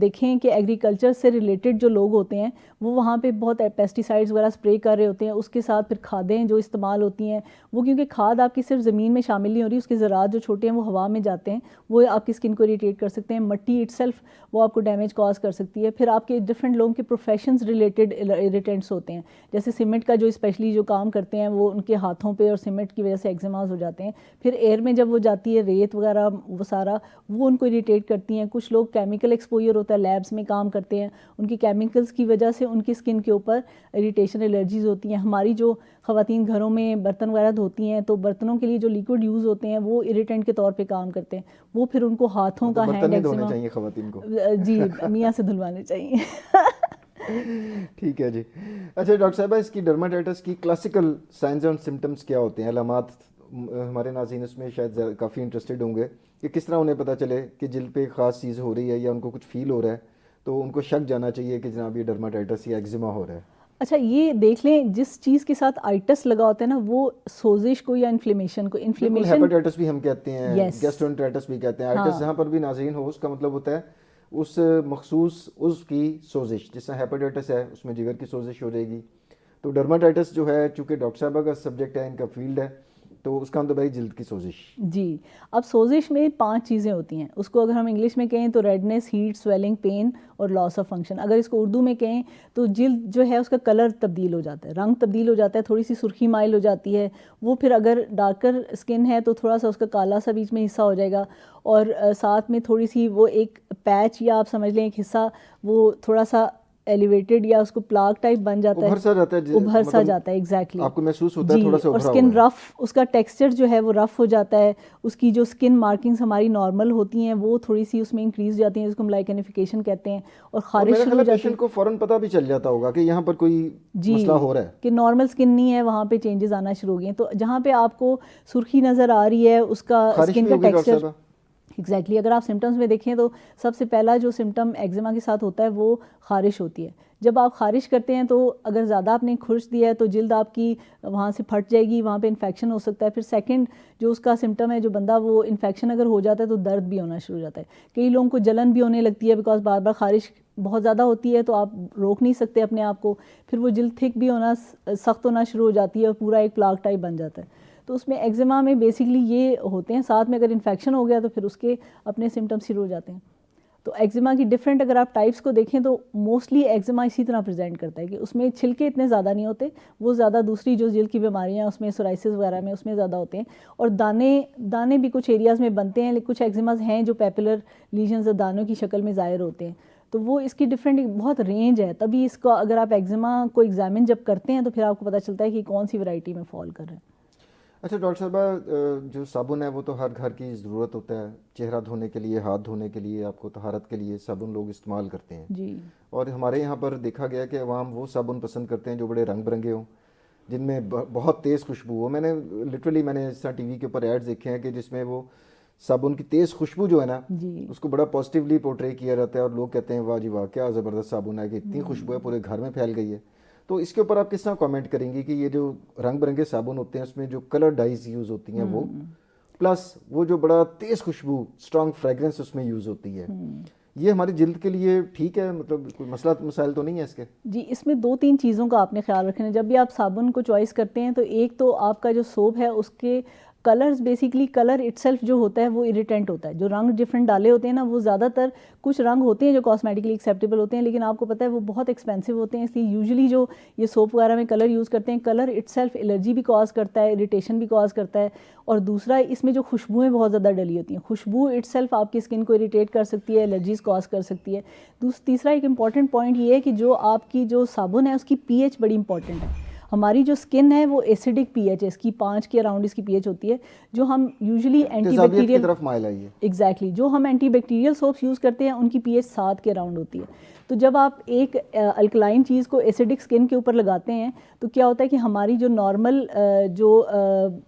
دیکھیں کہ ایگریکلچر سے ریلیٹڈ جو لوگ ہوتے ہیں وہ وہاں پہ بہت پیسٹیسائڈز وغیرہ اسپرے کر رہے ہوتے ہیں. اس کے ساتھ پھر کھادیں جو استعمال ہوتی ہیں وہ، کیونکہ کھاد آپ کی صرف زمین میں شامل نہیں ہو رہی، اس کے ذرات جو چھوٹے ہیں وہ ہوا میں جاتے ہیں، وہ آپ کی اسکن کو اریٹیٹ کر سکتے ہیں. مٹی اٹ سیلف وہ آپ کو ڈیمیج کاز کر سکتی ہے. پھر آپ کے ڈفرینٹ لوگوں کے پروفیشنز ریلیٹڈ اریٹینٹس ہوتے ہیں، جیسے سیمنٹ کا جو اسپیشلی جو کام کرتے ہیں وہ ان کے ہاتھوں پہ اور سیمنٹ کی وجہ سے ایگزیماز ہو جاتے ہیں. پھر ایئر میں جب وہ جاتی ہے ریت وغیرہ وہ سارا وہ ان کو اریٹیٹ کرتی ہیں. کچھ لوگ کیمیکل ایکسپوجر ہوتا ہے، لیبس میں کام کرتے ہیں، ان کی کیمیکلز کی وجہ سے ان کی اسکن کے اوپر اریٹیشن الرجیز ہوتی ہیں. ہماری جو خواتین گھروں میں برتن وغیرہ دھوتی ہیں تو برتنوں کے لیے جو لیکوڈ یوز ہوتے ہیں وہ اریٹنٹ کے طور پہ کام کرتے ہیں. وہ پھر ان کو ہاتھوں کا ہینڈ ایگزیما چاہیے خواتین کو. جی میاں سے دھلوانے چاہیے. ٹھیک ہے جی. اچھا ڈاکٹر صاحبہ، اس کی ڈرماٹائٹس کی کلاسیکل سائنز اینڈ سمٹمس کیا ہوتے ہیں، علامات؟ ہمارے ناظرین اس میں شاید کافی انٹرسٹڈ ہوں گے کہ کس طرح انہیں پتہ چلے کہ جلد پہ خاص چیز ہو رہی ہے یا ان کو کچھ فیل ہو رہا ہے تو ان کو شک جانا چاہیے کہ جناب یہ ڈرماٹائٹس یا ایگزیما ہو رہا ہے. اچھا یہ دیکھ لیں جس چیز کے ساتھ آئٹس لگا ہوتا ہے نا وہ سوزش کو یا انفلیمیشن کو، انفلیمیشن ہیپاٹائٹس بھی ہم کہتے ہیں، گیسٹرونٹرائٹس بھی کہتے ہیں. آئٹس جہاں پر بھی ناظرین ہو اس کا مطلب ہوتا ہے اس مخصوص عضو کی سوزش. جس طرح ہیپاٹائٹس ہے اس میں جگر کی سوزش ہو جائے گی. تو ڈرماٹائٹس جو ہے چونکہ ڈاکٹر صاحبہ کا سبجیکٹ ہے، ان کا فیلڈ ہے، تو اس کا مطلب ہے جلد کی سوزش. جی اب سوزش میں 5 چیزیں ہوتی ہیں. اس کو اگر ہم انگلش میں کہیں تو ریڈنس، ہیٹ، سویلنگ، پین اور لاس آف فنکشن. اگر اس کو اردو میں کہیں تو جلد جو ہے اس کا کلر تبدیل ہو جاتا ہے، رنگ تبدیل ہو جاتا ہے، تھوڑی سی سرخی مائل ہو جاتی ہے. وہ پھر اگر ڈارکر اسکن ہے تو تھوڑا سا اس کا کالا سا بیچ میں حصہ ہو جائے گا، اور ساتھ میں تھوڑی سی وہ ایک پیچ یا آپ سمجھ لیں ایک حصہ وہ تھوڑا سا ایلیویٹڈ یا اس کو پلاک ٹائپ بن جاتا ہے, ابھر سا جاتا ہے, ابھر سا جاتا ہے, ایگزیکٹلی آپ کو محسوس ہوتا ہے تھوڑا سا اور ابھرا اسکن ہوا ہے. رف, اس کا ٹیکسچر جو ہے وہ رف ہو جاتا ہے, اس کی جو اسکن مارکنگس ہماری نارمل ہوتی ہیں وہ تھوڑی سی اس میں انکریز جاتی ہیں, جس کو ہم لائکینیفیکیشن کہتے ہیں, اور خارش شروع ہو جاتی ہے. پیشنٹ کو فوراً پتہ بھی چل جاتا ہوگا کہ یہاں پر کوئی مسئلہ ہو رہا ہے کہ نارمل اسکن نہیں ہے, وہاں پہ چینجز آنا شروع ہو گئے ہیں. تو جہاں پہ آپ کو سرخی نظر آ رہی ہے, اس کا اسکن کا ٹیکسچر ایگزیکٹلی اگر آپ سمٹمز میں دیکھیں تو سب سے پہلا جو سمٹم ایگزیما کے ساتھ ہوتا ہے وہ خارش ہوتی ہے. جب آپ خارش کرتے ہیں تو اگر زیادہ آپ نے خرش دیا ہے تو جلد آپ کی وہاں سے پھٹ جائے گی, وہاں پہ انفیکشن ہو سکتا ہے. پھر سیکنڈ جو اس کا سمٹم ہے, جو بندہ وہ انفیکشن اگر ہو جاتا ہے تو درد بھی ہونا شروع ہو جاتا ہے. کئی لوگوں کو جلن بھی ہونے لگتی ہے بیکاز بار بار خارش بہت زیادہ ہوتی ہے تو آپ روک نہیں سکتے اپنے آپ کو. پھر وہ جلد تھک بھی ہونا, سخت ہونا شروع ہو جاتی ہے اور پورا ایک پلاک ٹائپ بن جاتا ہے. تو اس میں ایگزیما میں بیسکلی یہ ہوتے ہیں, ساتھ میں اگر انفیکشن ہو گیا تو پھر اس کے اپنے سمٹمس شروع ہو جاتے ہیں. تو ایگزیما کی ڈفرینٹ اگر آپ ٹائپس کو دیکھیں تو موسٹلی ایگزیما اسی طرح پریزنٹ کرتا ہے کہ اس میں چھلکے اتنے زیادہ نہیں ہوتے, وہ زیادہ دوسری جو جلد کی بیماریاں ہیں اس میں سورائسس وغیرہ میں اس میں زیادہ ہوتے ہیں, اور دانے بھی کچھ ایریاز میں بنتے ہیں, لیکن کچھ ایگزیماز ہیں جو پیپولر لیجنز دانوں کی شکل میں ظاہر ہوتے ہیں. تو وہ اس کی ڈفرینٹ بہت رینج ہے, تبھی اس کو اگر آپ ایگزیما کو ایگزامن جب کرتے ہیں تو پھر آپ کو پتہ چلتا ہے کہ کون سی ورائٹی میں فال کر رہے ہیں. اچھا ڈاکٹر صاحبہ, جو صابن ہے وہ تو ہر گھر کی ضرورت ہوتا ہے, چہرہ دھونے کے لیے, ہاتھ دھونے کے لیے, آپ کو طہارت کے لیے صابن لوگ استعمال کرتے ہیں. جی, اور ہمارے یہاں پر دیکھا گیا کہ عوام وہ صابن پسند کرتے ہیں جو بڑے رنگ برنگے ہوں, جن میں بہت تیز خوشبو ہو. میں نے اس طرح ٹی وی کے اوپر ایڈز دیکھے ہیں کہ جس میں وہ صابن کی تیز خوشبو جو ہے نا, اس کو بڑا پازیٹیولی پورٹری کیا جاتا ہے, اور لوگ کہتے ہیں واہ جی واہ کیا زبردست صابن ہے کہ اتنی خوشبو ہے پورے گھر میں پھیل گئی ہے. تو اس کے اوپر آپ کس طرح کامنٹ کریں گی کہ یہ جو رنگ برنگے صابن ہوتے ہیں اس میں جو کلر ڈائز یوز ہوتی ہیں وہ, پلس وہ جو بڑا تیز خوشبو اسٹرانگ فریگرنس اس میں یوز ہوتی ہے, یہ ہماری جلد کے لیے ٹھیک ہے؟ مطلب کوئی مسائل تو نہیں ہے اس کے؟ جی, اس میں 2-3 چیزوں کا آپ نے خیال رکھنا ہے جب بھی آپ صابن کو چوائس کرتے ہیں. تو ایک تو آپ کا جو سوپ ہے اس کے colours, basically colour it self جو ہوتا ہے وہ اریٹنٹ ہوتا ہے. جو رنگ ڈفرینٹ ڈالے ہوتے ہیں نا, وہ زیادہ تر کچھ رنگ ہوتے ہیں جو کاسمیٹکلی ایکسیپٹیبل ہوتے ہیں, لیکن آپ کو پتہ ہے وہ بہت ایکسپینسو ہوتے ہیں. اس لیے یوزلی جو یہ سوپ وغیرہ میں کلر یوز کرتے ہیں, کلر اٹ سیلف الرجی بھی کاز کرتا ہے, اریٹیشن بھی کاز کرتا ہے. اور دوسرا اس میں جو خوشبوئیں بہت زیادہ ڈلی ہوتی ہیں, خوشبو اٹ سیلف آپ کی اسکن کو اریٹیٹ کر سکتی ہے, الرجیز کاز کر سکتی ہے. تیسرا ایک امپورٹنٹ پوائنٹ یہ ہے کہ جو آپ کی جو صابن ہے اس کی پی ایچ بڑی امپورٹنٹ ہے. ہماری جو اسکن ہے وہ ایسیڈک پی ایچ ہے, اس کی 5 کے اراؤنڈ اس کی پی ایچ ہوتی ہے, جو ہم یوزلی اینٹی بیکٹیریل طرف مائل آئی ہے. ایگزیکٹلی جو ہم اینٹی بیکٹیریل سوپس یوز کرتے ہیں ان کی پی ایچ 7 کے اراؤنڈ ہوتی ہے. تو جب آپ ایک الکلائن چیز کو ایسیڈک اسکن کے اوپر لگاتے ہیں تو کیا ہوتا ہے کہ ہماری جو نارمل جو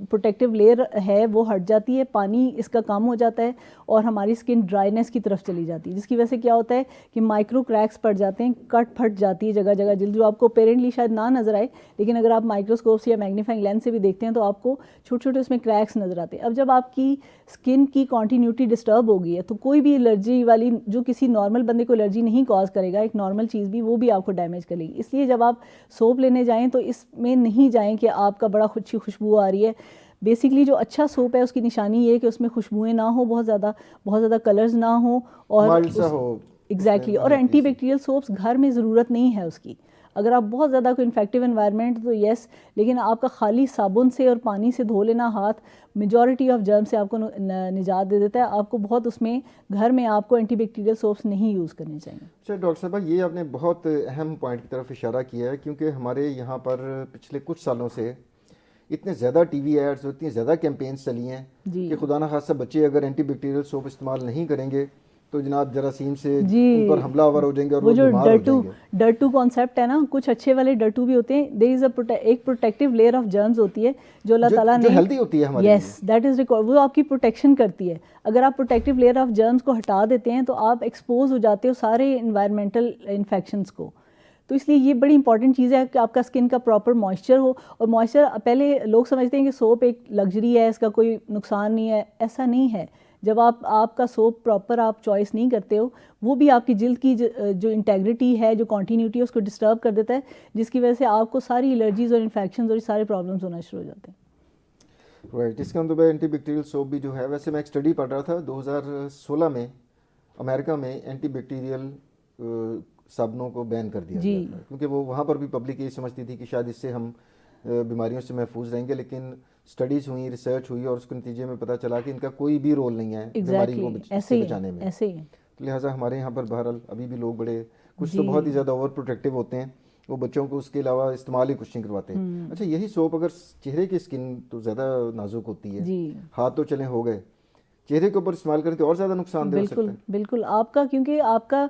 پروٹیکٹیو لیئر ہے وہ ہٹ جاتی ہے, پانی اس کا کم ہو جاتا ہے, اور ہماری اسکن ڈرائینس کی طرف چلی جاتی ہے, جس کی وجہ سے کیا ہوتا ہے کہ مائکرو کریکس پڑ جاتے ہیں, کٹ پھٹ جاتی ہے جگہ جگہ جلد, جو آپ کو اپیرنٹلی شاید نہ نظر آئے, لیکن اگر آپ مائکروسکوپ سے یا میگنیفائنگ لینس سے بھی دیکھتے ہیں تو آپ کو چھوٹے چھوٹے اس میں کریکس نظر آتے ہیں. اب جب آپ کی اسکن کی کنٹینیوٹی ڈسٹرب ہو گئی ہے تو کوئی بھی الرجی والی جو کسی نارمل بندے کو الرجی نہیں کاز کرے گا, ایک نارمل چیز بھی وہ بھی آپ کو ڈیمیج کرے گی. اس لیے جب آپ سوپ لینے جائیں تو اس میں نہیں جائیں کہ آپ کا بڑا اچھی خوشبو آ رہی ہے. بیسکلی جو اچھا سوپ ہے اس کی نشانی یہ ہے کہ اس میں خوشبوئیں نہ ہوں, بہت زیادہ کلرز نہ ہوں, اور ایگزیکٹلی اور اینٹی بیکٹیریل سوپس گھر میں ضرورت نہیں ہے اس کی. اگر آپ بہت زیادہ کوئی انفیکٹیو انوائرمنٹ تو یس, لیکن آپ کا خالی صابن سے اور پانی سے دھو لینا ہاتھ میجورٹی آف جرم سے آپ کو نجات دے دیتا ہے. آپ کو بہت اس میں گھر میں آپ کو اینٹی بیکٹیریل سوپس نہیں یوز کرنے چاہیے. اچھا ڈاکٹر صاحبہ, یہ آپ نے بہت اہم پوائنٹ کی طرف اشارہ کیا ہے, کیونکہ ہمارے یہاں پر پچھلے کچھ سالوں سے اتنے زیادہ ٹی وی ایڈز, اتنی زیادہ کیمپینز چلی ہیں کہ خدا نہ خاصہ بچے اگر اینٹی بیکٹیریل سوپ استعمال نہیں کریں گے تو جناب جراثیم سے ان پر حملہ آور ہو جائیں گے اور وہ بیمار ہو جائیں گے. ڈرٹو کانسیپٹ ہے نا, کچھ اچھے والے ڈرٹو بھی ہوتے ہیں. دیر از ایک پروٹیکٹیو لیئر آف جرمز ہوتی ہے جو اللہ تعالیٰ نے, ہیلدی ہوتی ہے ہماری, یس دیٹ از ریکارڈ, وہ آپ کی پروٹیکشن کرتی ہے. اگر آپ پروٹیکٹیو لیئر آف جرمز کو ہٹا دیتے ہیں تو آپ ایکسپوز ہو جاتے ہو سارے انوائرمنٹل انفیکشنس کو. تو اس لیے یہ بڑی امپورٹنٹ چیز ہے کہ آپ کا اسکن کا پراپر موئسچر ہو. اور موئسچر پہلے لوگ سمجھتے ہیں کہ سوپ ایک لگژری ہے, اس کا کوئی نقصان نہیں ہے, ایسا نہیں ہے. جب آپ کا سوپ پراپر آپ چوائس نہیں کرتے ہو, وہ بھی آپ کی جلد کی جو انٹیگریٹی ہے, جو کنٹینیوٹی ہے, اس کو ڈسٹرب کر دیتا ہے, جس کی وجہ سے آپ کو ساری الرجیز اور انفیکشنز اور سارے پرابلمس ہونا شروع ہو جاتے ہیں. رائٹ, اس کا مطلب اینٹی بیکٹیریل سوپ بھی جو ہے, ویسے میں ایک اسٹڈی پڑھ رہا تھا 2016 میں امریکہ میں اینٹی بیکٹیریل صابنوں کو بین کر دیا گیا تھا, کیونکہ وہ وہاں پر بھی پبلک یہ سمجھتی تھی کہ شاید اس سے ہم بیماریوں سے محفوظ رہیں گے, لیکن اسٹڈیز ہوئیں, ریسرچ ہوئی, اور اس کے نتیجے میں پتہ چلا کہ ان کا کوئی بھی رول نہیں ہے بیماری کو سے بچانے میں. لہٰذا ہمارے یہاں پر بہرحال ابھی بھی لوگ بڑے کچھ تو بہت ہی زیادہ اوور پروٹیکٹیو ہوتے ہیں, وہ بچوں کو اس کے علاوہ استعمال ہی کچھ نہیں کرواتے ہیں. اچھا یہی سوپ اگر چہرے کی اسکن تو زیادہ نازک ہوتی ہے, ہاتھ تو چلیں ہو گئے, چہرے کے اوپر استعمال کریں تو اور زیادہ نقصان دہ ہو سکتا ہے. بالکل آپ کا, کیونکہ آپ کا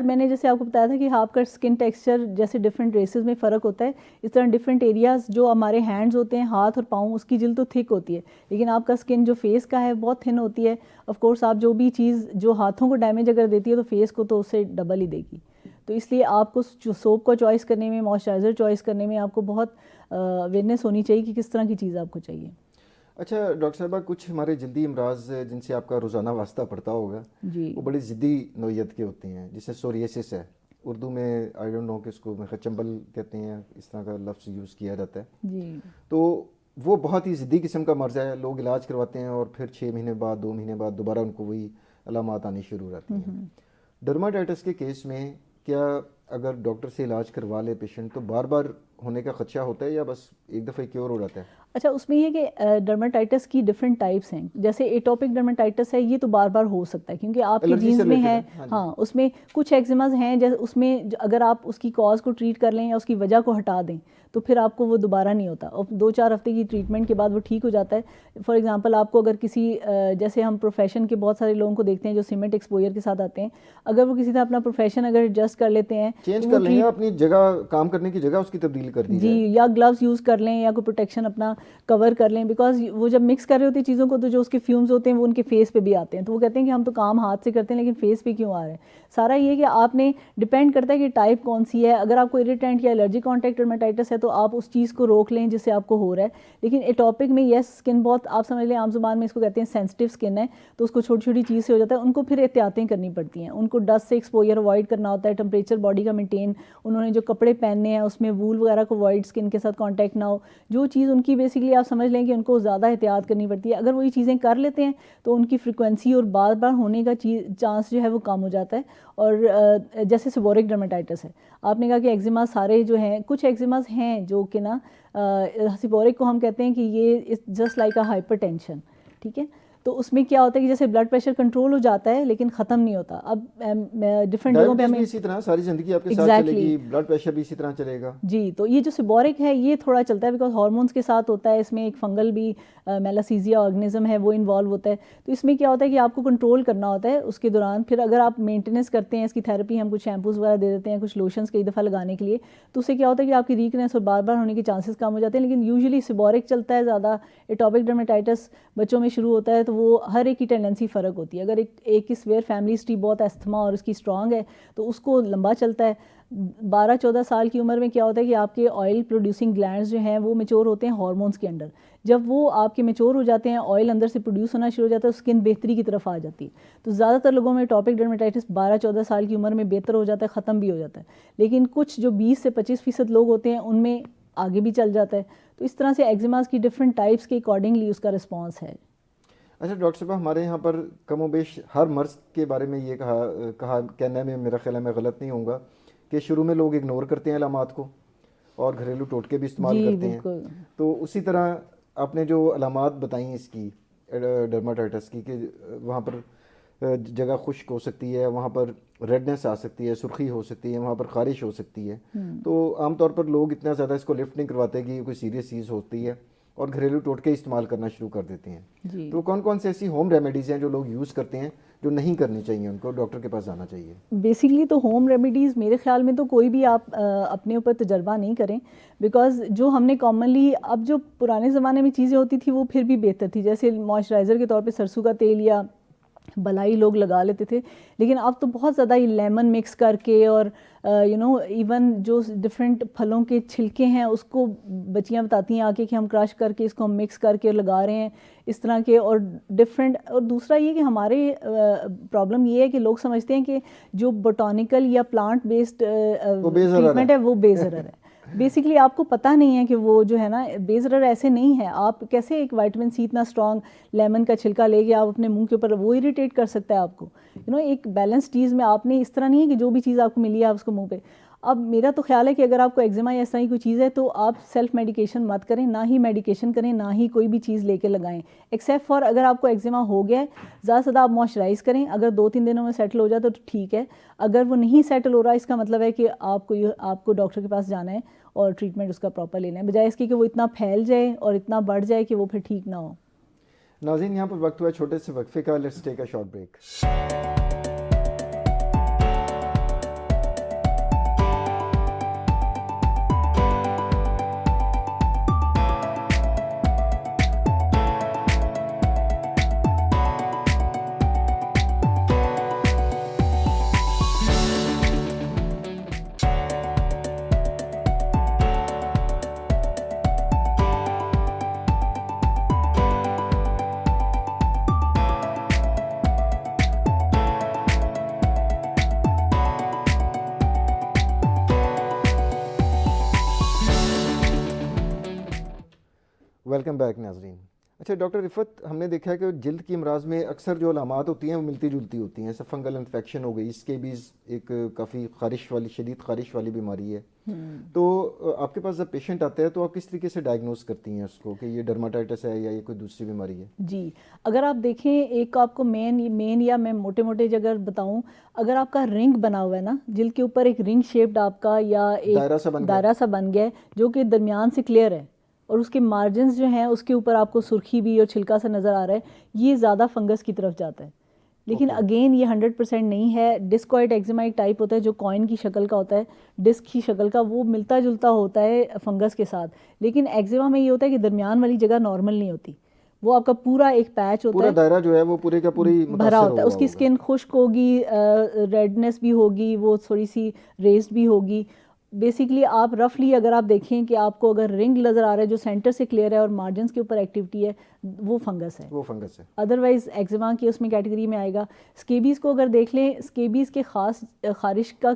میں نے جیسے آپ کو بتایا تھا کہ آپ کا اسکن ٹیکسچر جیسے ڈفرینٹ ریسز میں فرق ہوتا ہے, اس طرح ڈفرینٹ ایریاز جو ہمارے ہینڈز ہوتے ہیں, ہاتھ اور پاؤں, اس کی جلد تو تھک ہوتی ہے, لیکن آپ کا اسکن جو فیس کا ہے بہت تھن ہوتی ہے. آف کورس آپ جو بھی چیز جو ہاتھوں کو ڈیمیج اگر دیتی ہے تو فیس کو تو اس سے ڈبل ہی دے گی. تو اس لیے آپ کو سوپ کو چوائس کرنے میں, موئسچرائزر چوائس کرنے میں آپ کو بہت اویئرنیس ہونی چاہیے کہ کس طرح کی چیز آپ کو چاہیے. اچھا ڈاکٹر صاحبہ, کچھ ہمارے جلدی امراض جن سے آپ کا روزانہ واسطہ پڑتا ہوگا وہ بڑی ضدی نوعیت کے ہوتے ہیں, جیسے سوریسس ہے, اردو میں آئی ڈونٹ نو کہ اس کو چنبل کہتے ہیں, اس طرح کا لفظ یوز کیا جاتا ہے. تو وہ بہت ہی ضدی قسم کا مرض ہے, لوگ علاج کرواتے ہیں اور پھر 6 مہینے بعد 2 مہینے بعد دوبارہ ان کو وہی علامات آنی شروع ہو جاتی ہیں. ڈرماٹائٹس کے کیس میں کیا اگر ڈاکٹر سے علاج کروا لے پیشنٹ تو بار بار ہونے کا خدشہ ہوتا ہے یا بس ایک دفعہ کیور ہو جاتا ہے؟ اچھا اس میں یہ کہ ڈرماٹائٹس کی ڈفرینٹ ٹائپس ہیں, جیسے ایٹوپک ڈرماٹائٹس ہے, یہ تو بار بار ہو سکتا ہے کیونکہ آپ کے جینز میں ہے. ہاں اس میں کچھ ایگزیماز ہیں جیسے اس میں اگر آپ اس کی کاز کو ٹریٹ کر لیں یا اس کی وجہ کو ہٹا دیں تو پھر آپ کو وہ دوبارہ نہیں ہوتا, اور 2-4 ہفتے کی ٹریٹمنٹ کے بعد وہ ٹھیک ہو جاتا ہے. فار ایگزامپل آپ کو اگر کسی جیسے ہم پروفیشن کے بہت سارے لوگوں کو دیکھتے ہیں جو سیمنٹ ایکسپوجر کے ساتھ آتے ہیں, اگر وہ کسی طرح اپنا پروفیشن اگر ایڈجسٹ کر لیتے ہیں, چینج کر لیں, اپنی جگہ کام کرنے کی جگہ اس کی تبدیل کر دی جی, یا گلوز یوز کر لیں یا کوئی پروٹیکشن اپنا کور کر لیں, بیکاز وہ جب مکس کر رہے ہوتے ہیں چیزوں کو تو جو اس کے فیومز ہوتے ہیں وہ ان کے فیس پہ بھی آتے ہیں, تو وہ کہتے ہیں کہ ہم تو کام ہاتھ سے کرتے ہیں لیکن فیس پہ کیوں آ رہے ہیں. سارا یہ کہ آپ نے ڈپینڈ کرتا ہے کہ ٹائپ کون سی ہے. اگر آپ کو اریٹینٹ یا الرجی کانٹیکٹ ڈرمیٹائٹس ہے تو آپ اس چیز کو روک لیں جس سے آپ کو ہو رہا ہے. لیکن ایٹوپک میں یس اسکن بہت آپ سمجھ لیں عام زبان میں اس کو کہتے ہیں سینسٹیو اسکن ہے, تو اس کو چھوٹی چھوٹی چیز سے ہو جاتا ہے. ان کو پھر احتیاطیں کرنی پڑتی ہیں, ان کو ڈسٹ سے ایکسپوجر اوائڈ کرنا ہوتا ہے, ٹمپریچر باڈی کا مینٹین, انہوں نے جو کپڑے پہننے ہیں اس میں وول وغیرہ کو اوائڈ, اسکن کے ساتھ کانٹیکٹ نہ ہو, جو چیز ان کی بیسکلی آپ سمجھ لیں کہ ان کو زیادہ احتیاط کرنی پڑتی ہے. اگر وہ یہ چیزیں کر لیتے ہیں تو ان کی فریکوینسی اور بار بار ہونے کا چانس جو ہے وہ کم ہو جاتا ہے. اور جیسے سیبورک ڈرمیٹائٹس ہے, آپ نے کہا کہ ایگزیما سارے جو ہیں, کچھ ایگزیماز ہیں جو کہ نا سیبورک کو ہم کہتے ہیں کہ یہ just like a hyper tension, ٹھیک ہے. تو اس میں کیا ہوتا ہے کہ جیسے بلڈ پریشر کنٹرول ہو جاتا ہے لیکن ختم نہیں ہوتا. اب ڈفرینٹ جگہوں پہ ہمیں اسی طرح ساری زندگی آپ کے ساتھ چلے گی, بلڈ پریشر بھی اسی طرح چلے گا. جی, تو یہ جو سیبورک ہے یہ تھوڑا چلتا ہے بیکاز ہارمونس کے ساتھ ہوتا ہے, اس میں ایک فنگل بھی میلاسیزیا آرگنزم ہے وہ انوالو ہوتا ہے. تو اس میں کیا ہوتا ہے کہ آپ کو کنٹرول کرنا ہوتا ہے اس کے دوران. پھر اگر آپ مینٹیننس کرتے ہیں, اس کی تھیراپی ہم کچھ شیمپوز وغیرہ دے دیتے ہیں, کچھ لوشنس کئی دفعہ لگانے کے لیے, تو اس سے کیا ہوتا ہے کہ آپ کی ویکنیس اور بار بار ہونے کے چانسز کم ہو جاتے ہیں. لیکن یوزلی سیبورک چلتا ہے زیادہ. ایٹوپک ڈرمیٹائٹس بچوں میں شروع ہوتا ہے تو وہ ہر ایک کی ٹینڈنسی فرق ہوتی ہے. اگر ایک کی سویئر فیملی ہسٹری بہت استھما اور اس کی اسٹرانگ ہے تو اس کو لمبا چلتا ہے. 12-14 سال کی عمر میں کیا ہوتا ہے کہ آپ کے آئل پروڈیوسنگ گلینڈز جو ہیں وہ میچور ہوتے ہیں ہارمونس کے انڈر. جب وہ آپ کے میچور ہو جاتے ہیں, آئل اندر سے پروڈیوس ہونا شروع ہو جاتا ہے, اسکن بہتری کی طرف آ جاتی ہے. تو زیادہ تر لوگوں میں ایٹوپک ڈرمیٹائٹس 12-14 سال کی عمر میں بہتر ہو جاتا ہے, ختم بھی ہو جاتا ہے. لیکن کچھ جو 20-25% لوگ ہوتے ہیں ان میں آگے بھی چل جاتا ہے. تو اس طرح سے ایگزیماز کی ڈفرینٹ ٹائپس کے اکارڈنگلی اس کا رسپانس ہے. اچھا ڈاکٹر صاحب, ہمارے یہاں پر کم و بیش ہر مرض کے بارے میں یہ کہنا میں میرا خیال ہے میں غلط نہیں ہوں گا کہ شروع میں لوگ اگنور کرتے ہیں علامات کو اور گھریلو ٹوٹکے بھی استعمال کرتے ہیں. تو اسی طرح آپ نے جو علامات بتائیں اس کی ڈرماٹائٹس کی کہ وہاں پر جگہ خشک ہو سکتی ہے, وہاں پر ریڈنس آ سکتی ہے, سرخی ہو سکتی ہے, وہاں پر خارش ہو سکتی ہے, تو عام طور پر لوگ اتنا زیادہ اس کو لفٹ نہیں کرواتے کہ یہ کوئی سیریس چیز ہوتی ہے اور گھریلو ٹوٹکے استعمال کرنا شروع کر دیتے ہیں. تو کون کون سے ایسی ہوم ریمیڈیز ہیں جو لوگ یوز کرتے ہیں جو نہیں کرنی چاہیے, ان کو ڈاکٹر کے پاس جانا چاہیے؟ بیسکلی تو ہوم ریمیڈیز میرے خیال میں تو کوئی بھی آپ اپنے اوپر تجربہ نہیں کریں, بیکاز جو ہم نے کامنلی اب جو پرانے زمانے میں چیزیں ہوتی تھی وہ پھر بھی بہتر تھی. جیسے موئسچرائزر کے طور پہ سرسوں کا تیل یا بلائی لوگ لگا لیتے تھے, لیکن اب تو بہت زیادہ یہ لیمن مکس کر کے اور ایون جو ڈفرینٹ پھلوں کے چھلکے ہیں اس کو بچیاں بتاتی ہیں آ کے کہ ہم کرش کر کے اس کو ہم مکس کر کے لگا رہے ہیں اس طرح کے. اور ڈفرینٹ, اور دوسرا یہ کہ ہمارے پرابلم یہ ہے کہ لوگ سمجھتے ہیں کہ جو بوٹانیکل یا پلانٹ بیسڈ ٹریٹمنٹ ہے وہ بے ضرر ہے. بیسکلی آپ کو پتہ نہیں ہے کہ وہ جو ہے نا بے ضرر ایسے نہیں ہے. آپ کیسے ایک وائٹامن سی اتنا اسٹرانگ لیمن کا چھلکا لے کے آپ اپنے منہ کے اوپر, وہ اریٹیٹ کر سکتا ہے آپ کو. ایک بیلنس چیز میں آپ نے اس طرح نہیں ہے کہ جو بھی چیز آپ کو ملی ہے آپ اس کو منہ پہ. اب میرا تو خیال ہے کہ اگر آپ کو ایگزیما یا اس طرح کی کوئی چیز ہے تو آپ سیلف میڈیکیشن مت کریں, نہ ہی میڈیکیشن کریں, نہ ہی کوئی بھی چیز لے کے لگائیں, ایکسیپٹ فار اگر آپ کو ایگزیما ہو گیا ہے زیادہ سے زیادہ آپ موئسچرائز کریں. اگر 2-3 دنوں میں سیٹل ہو جائے تو ٹھیک ہے, اگر وہ نہیں سیٹل ہو رہا اس کا مطلب ہے کہ آپ کو ڈاکٹر کے پاس جانا ہے اور ٹریٹمنٹ اس کا پراپر لینا ہے, بجائے اس کی کہ وہ اتنا پھیل جائے اور اتنا بڑھ جائے کہ وہ پھر ٹھیک نہ ہو. ناظرین یہاں پر وقت ہوا ہے چھوٹے سے وقفے کا. Let's take a short break. Welcome back ناظرین. اچھا ڈاکٹر رفت, ہم نے دیکھا ہے کہ جلد کی امراض میں اکثر جو علامات ہوتی ہیں وہ ملتی جلتی ہوتی ہیں. جیسے فنگل انفیکشن ہو گئی, اس کے بھی ایک کافی خارش والی, شدید خارش والی بیماری ہے. تو آپ کے پاس جب پیشنٹ آتا ہے تو آپ کس طریقے سے ڈائگنوز کرتی ہیں اس کو کہ یہ ڈرماٹائٹس ہے یا یہ کوئی دوسری بیماری ہے؟ جی, اگر آپ دیکھیں ایک آپ کو مین یا میں موٹے اگر بتاؤں, اگر آپ کا رنگ بنا ہوا ہے نا جلد کے اوپر, ایک رنگ شیپڈ آپ کا یا ایک دائرہ سا بن گیا ہے جو کہ درمیان سے کلیئر ہے اور اس کے مارجنز جو ہیں اس کے اوپر آپ کو سرخی بھی اور چھلکا سا نظر آ رہا ہے, یہ زیادہ فنگس کی طرف جاتا ہے. لیکن اگین یہ 100% نہیں ہے. ڈسکوائڈ ایگزیما ایک ٹائپ ہوتا ہے جو کوائن کی شکل کا ہوتا ہے, ڈسک کی شکل کا, وہ ملتا جلتا ہوتا ہے فنگس کے ساتھ. لیکن ایگزیما میں یہ ہوتا ہے کہ درمیان والی جگہ نارمل نہیں ہوتی, وہ آپ کا پورا ایک پیچ ہوتا ہے, پورا دائرہ جو ہے وہ پورے کا پوری بھرا ہوتا ہے. اس کی اسکن خشک ہوگی, ریڈنس بھی ہوگی, وہ تھوڑی سی ریزڈ بھی ہوگی. بیسیکلی آپ رفلی اگر آپ دیکھیں کہ آپ کو اگر رنگ نظر آ رہا ہے جو سینٹر سے کلیئر ہے اور مارجنز کے اوپر ایکٹیویٹی ہے, وہ فنگس ہے. ادروائز ایگزیما کی اس میں کیٹیگری میں آئے گا. اسکیبیز کو اگر دیکھ لیں, اسکیبیز کے خاص خارش کا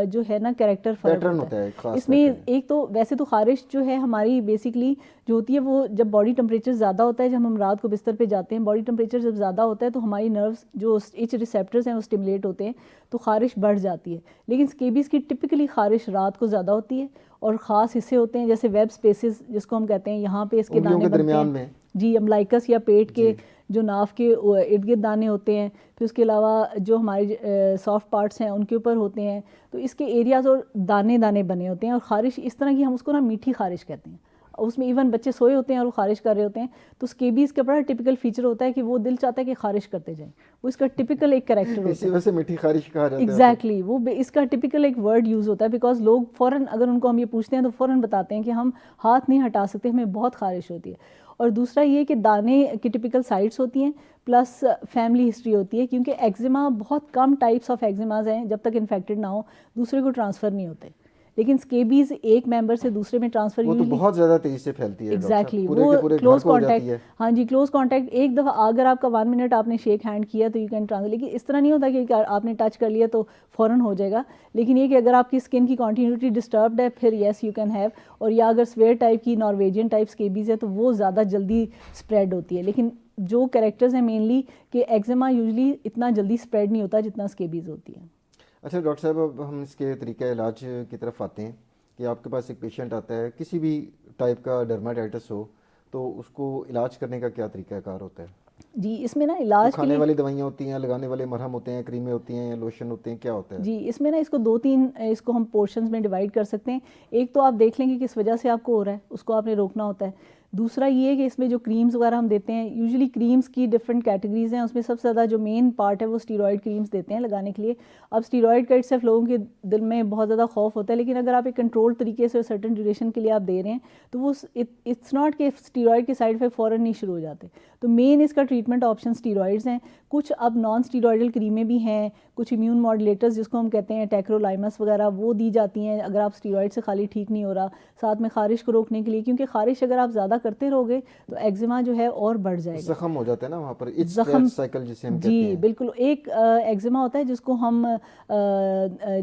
جو ہے نا کریکٹر فرق ہوتا ہے اس میں. ایک تو ویسے تو خارش جو ہے ہماری بیسیکلی جو ہوتی ہے وہ جب باڈی ٹمپریچر زیادہ ہوتا ہے, جب ہم رات کو بستر پہ جاتے ہیں, باڈی ٹمپریچر جب زیادہ ہوتا ہے تو ہماری نروس جو ایچ ریسیپٹرز ہیں وہ اسٹیمولیٹ ہوتے ہیں تو خارش بڑھ جاتی ہے. لیکن اسکیبیز کی ٹپکلی خارش رات کو زیادہ ہوتی ہے اور خاص حصے ہوتے ہیں جیسے ویب سپیسز جس کو ہم کہتے ہیں, یہاں پہ اس کے دانے بنتے ہیں. جی, املائکس یا پیٹ کے جو ناف کے ارد گرد دانے ہوتے ہیں. پھر اس کے علاوہ جو ہمارے سافٹ پارٹس ہیں ان کے اوپر ہوتے ہیں, تو اس کے ایریاز اور دانے بنے ہوتے ہیں. اور خارش اس طرح کی ہم اس کو نا میٹھی خارش کہتے ہیں. اس میں ایون بچے سوئے ہوتے ہیں اور وہ خارش کر رہے ہوتے ہیں. تو اسکیبیز کا بڑا ٹپیکل فیچر ہوتا ہے کہ وہ دل چاہتا ہے کہ خارش کرتے جائیں, وہ اس کا ٹپیکل ایک کریکٹر ہوتا ہے. اسی وجہ سے میٹھی خارش کہا جاتا ہے. ایگزیکٹلی, وہ اس کا ٹپیکل ایک ورڈ یوز ہوتا ہے بیکاز لوگ فوراً اگر ان کو ہم یہ پوچھتے ہیں تو فوراً بتاتے ہیں کہ ہم ہاتھ نہیں ہٹا سکتے, ہمیں بہت خارش ہوتی ہے. اور دوسرا یہ کہ دانے کی ٹپیکل سائٹس ہوتی ہیں, پلس فیملی ہسٹری ہوتی ہے, کیونکہ ایگزیما بہت کم ٹائپس آف ایگزیماز ہیں جب تک انفیکٹڈ نہ ہو دوسرے کو ٹرانسفر نہیں ہوتے. لیکن اسکیبیز ایک ممبر سے دوسرے میں ٹرانسفر وہ تو بہت زیادہ تیزی سے پھیلتی ہے. ایگزیکٹلی, وہ کلوز کانٹیکٹ. ہاں جی, کلوز کانٹیکٹ. ایک دفعہ اگر آپ کا 1 منٹ آپ نے شیک ہینڈ کیا تو یو کین ٹرانسفر. لیکن اس طرح نہیں ہوتا کہ آپ نے ٹچ کر لیا تو فوراً ہو جائے گا. لیکن یہ کہ اگر آپ کی اسکن کی کنٹینیوٹی ڈسٹربڈ ہے پھر یس یو کین ہیو. اور یا اگر سویئر ٹائپ کی نارویجین ٹائپ اسکیبیز ہے تو وہ زیادہ جلدی اسپریڈ ہوتی ہے. لیکن جو کریکٹرز ہیں مینلی کہ ایگزیما یوزلی اتنا جلدی اسپریڈ نہیں ہوتا جتنا اسکیبیز ہوتی ہے. اچھا ڈاکٹر صاحب, اب ہم اس کے طریقہ علاج کی طرف آتے ہیں کہ آپ کے پاس ایک پیشنٹ آتا ہے, کسی بھی ٹائپ کا ڈرماٹائٹس ہو, تو اس کو علاج کرنے کا کیا طریقہ کار ہوتا ہے؟ جی, اس میں نا علاج کھانے والی دوائیاں ہوتی ہیں, لگانے والے مرہم ہوتے ہیں, کریمیں ہوتی ہیں, لوشن ہوتے ہیں, کیا ہوتا ہے؟ جی, اس میں نا اس کو 2-3 اس کو ہم پورشنز میں ڈیوائڈ کر سکتے ہیں. ایک تو آپ دیکھ لیں گے کس وجہ سے آپ کو ہو رہا ہے, اس کو آپ نے روکنا ہوتا ہے. دوسرا یہ ہے کہ اس میں جو کریمز وغیرہ ہم دیتے ہیں, یوزلی کریمز کی ڈفرینٹ کیٹیگریز ہیں. اس میں سب سے زیادہ جو مین پارٹ ہے وہ اسٹیرائڈ کریمز دیتے ہیں لگانے کے لیے. اب اسٹیرائڈ کا صرف لوگوں کے دل میں بہت زیادہ خوف ہوتا ہے, لیکن اگر آپ ایک کنٹرول طریقے سے سرٹن ڈیوریشن کے لیے آپ دے رہے ہیں تو وہ اٹس ناٹ کہ اسٹیرائڈ کے سائڈ افیکٹ فوراً نہیں شروع ہو جاتے. تو مین اس کا ٹریٹمنٹ آپشن اسٹیرائڈز ہیں. کچھ اب نان اسٹیرائڈل کریمیں بھی ہیں, کچھ امیون ماڈولیٹرز جس کو ہم کہتے ہیں ٹیکرولائمس وغیرہ, وہ دی جاتی ہیں اگر آپ اسٹیرائڈ سے خالی ٹھیک نہیں ہو رہا. ساتھ میں خارش کو روکنے کے لیے, کیونکہ خارش اگر آپ زیادہ کرتے رہو گے تو ایگزیما جو ہے اور بڑھ جائے گا, زخم ہو جاتا ہے نا وہاں پر, زخم سائیکل جسے ہم کہتے جی ہیں. بالکل. ایک ایگزیما ہوتا ہے جس کو ہم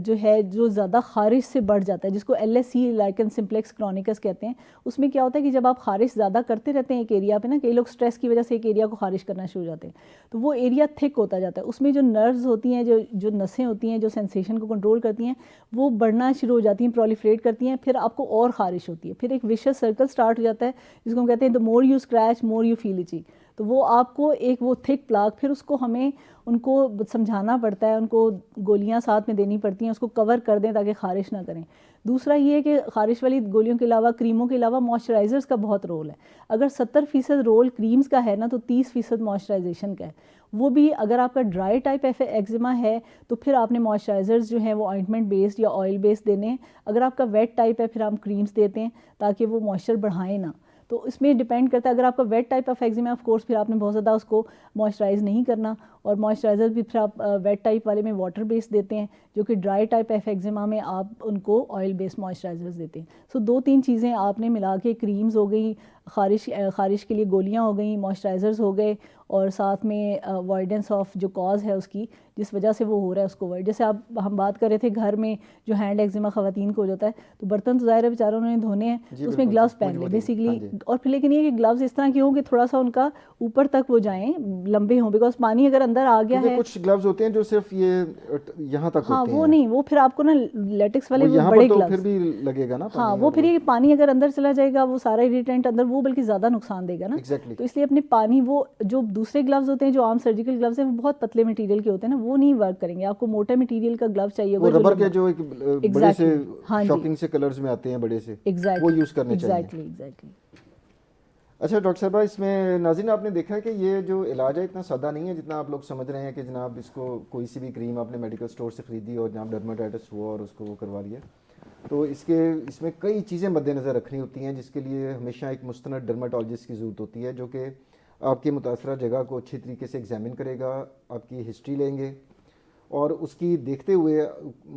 جو ہے جو زیادہ خارش سے بڑھ جاتا ہے, جس کو LSC لائکن سمپلیکس کرونیکس کہتے ہیں. اس میں کیا ہوتا ہے کہ جب آپ خارش زیادہ کرتے رہتے ہیں ایک ایریا پہ نا, کئی لوگ سٹریس کی وجہ سے ایک ایریا کو خارش کرنا شروع ہو جاتے ہیں, تو وہ ایریا تھک ہوتا جاتا ہے. اس میں جو نروز ہوتی ہیں, جو نسیں ہوتی ہیں جو سینسیشن کو کنٹرول کرتی ہیں, وہ بڑھنا شروع ہو جاتی ہیں, پرولیفریٹ کرتی ہیں, پھر آپ کو اور خارش ہوتی ہے. پھر ایک ویشس سرکل سٹارٹ ہو جاتا ہے جس کو ہم کہتے ہیں the more you scratch more you feel itchy. تو وہ آپ کو ایک وہ تھک پلاک, پھر اس کو ہمیں ان کو سمجھانا پڑتا ہے, ان کو گولیاں ساتھ میں دینی پڑتی ہیں, اس کو کور کر دیں تاکہ خارش نہ کریں. دوسرا یہ ہے کہ خارش والی گولیوں کے علاوہ, کریموں کے علاوہ موئسچرائزرز کا بہت رول ہے. اگر 70% رول کریمز کا ہے نا تو 30% موئسچرائزیشن کا ہے. وہ بھی اگر آپ کا ڈرائی ٹائپ ایگزیما ہے تو پھر آپ نے موئسچرائزرز جو ہیں وہ آئنٹمنٹ بیسڈ یا آئل بیسڈ دینے ہیں. اگر آپ کا ویٹ ٹائپ ہے پھر ہم کریمز دیتے ہیں تاکہ وہ موئسچر بڑھائیں نا. تو اس میں ڈیپینڈ کرتا ہے, اگر آپ کا wet type of eczema of course پھر آپ نے بہت زیادہ اس کو موئسچرائز نہیں کرنا, اور موئسچرائزر بھی پھر آپ ویٹ ٹائپ والے میں واٹر بیس دیتے ہیں, جو کہ ڈرائی ٹائپ آف ایگزیما میں آپ ان کو آئل بیس موئسچرائزرز دیتے ہیں. سو 2-3 چیزیں آپ نے ملا کے, کریمز ہو گئی, خارش کے لیے گولیاں ہو گئیں, موئسچرائزرز ہو گئے, اور ساتھ میں اوائڈنس آف جو کاز ہے اس کی جس وجہ سے وہ ہو رہا ہے اس کو اوائڈ. جیسے ہم بات کر رہے تھے گھر میں جو ہینڈ ایگزیما خواتین کو ہو جاتا ہے, تو برتن تو ظاہر ہے بیچاروں نے دھونے ہیں تو اس میں گلوز پہن لیں بیسیکلی. اور پھر لیکن یہ کہ گلوز اس طرح کے ہوں کہ تھوڑا سا ان کا اوپر تک وہ جائیں, لمبے ہوں, بیکاز پانی اگر اندر آ گیا ہے. کچھ گلوز ہوتے ہیں جو صرف یہ یہاں تک ہاں ہوتے ہیں, وہ نہیں, وہ پھر آپ کو نا لیٹکس والے وہ بڑے تو گلوز پھر بھی لگے گا نا. ہاں وہ پھر یہ پانی اگر اندر چلا جائے گا وہ سارا اریٹینٹ اندر, وہ بلکہ زیادہ نقصان دے گا نا. تو اس لیے اپنے پانی, وہ جو دوسرے گلوز ہوتے ہیں جو عام سرجیکل گلوز ہیں وہ بہت پتلے مٹیریل کے ہوتے ہیں نا, وہ نہیں ورک کریں گے. آپ کو موٹے مٹیریل کا گلو چاہیے ہوگا, ربر کے جو ایک بڑے سے شاکنگ سے کلرز میں آتے ہیں بڑے سے, وہ یوز کرنے چاہیے. ایگزیکٹلی. اچھا ڈاکٹر صاحبہ, اس میں ناظرین آپ نے دیکھا کہ یہ جو علاج ہے اتنا سادہ نہیں ہے جتنا آپ لوگ سمجھ رہے ہیں کہ جناب اس کو کوئی سی بھی کریم آپ نے میڈیکل اسٹور سے خریدی اور جناب ڈرماٹائٹس ہوا اور اس کو وہ کروا لیا. تو اس میں کئی چیزیں مد نظر رکھنی ہوتی ہیں, جس کے لیے ہمیشہ ایک مستند ڈرماٹولوجسٹ کی ضرورت ہوتی ہے, جو کہ آپ کی متاثرہ جگہ کو اچھی طریقے سے ایگزامن کرے گا, آپ کی ہسٹری لیں گے, اور اس کی دیکھتے ہوئے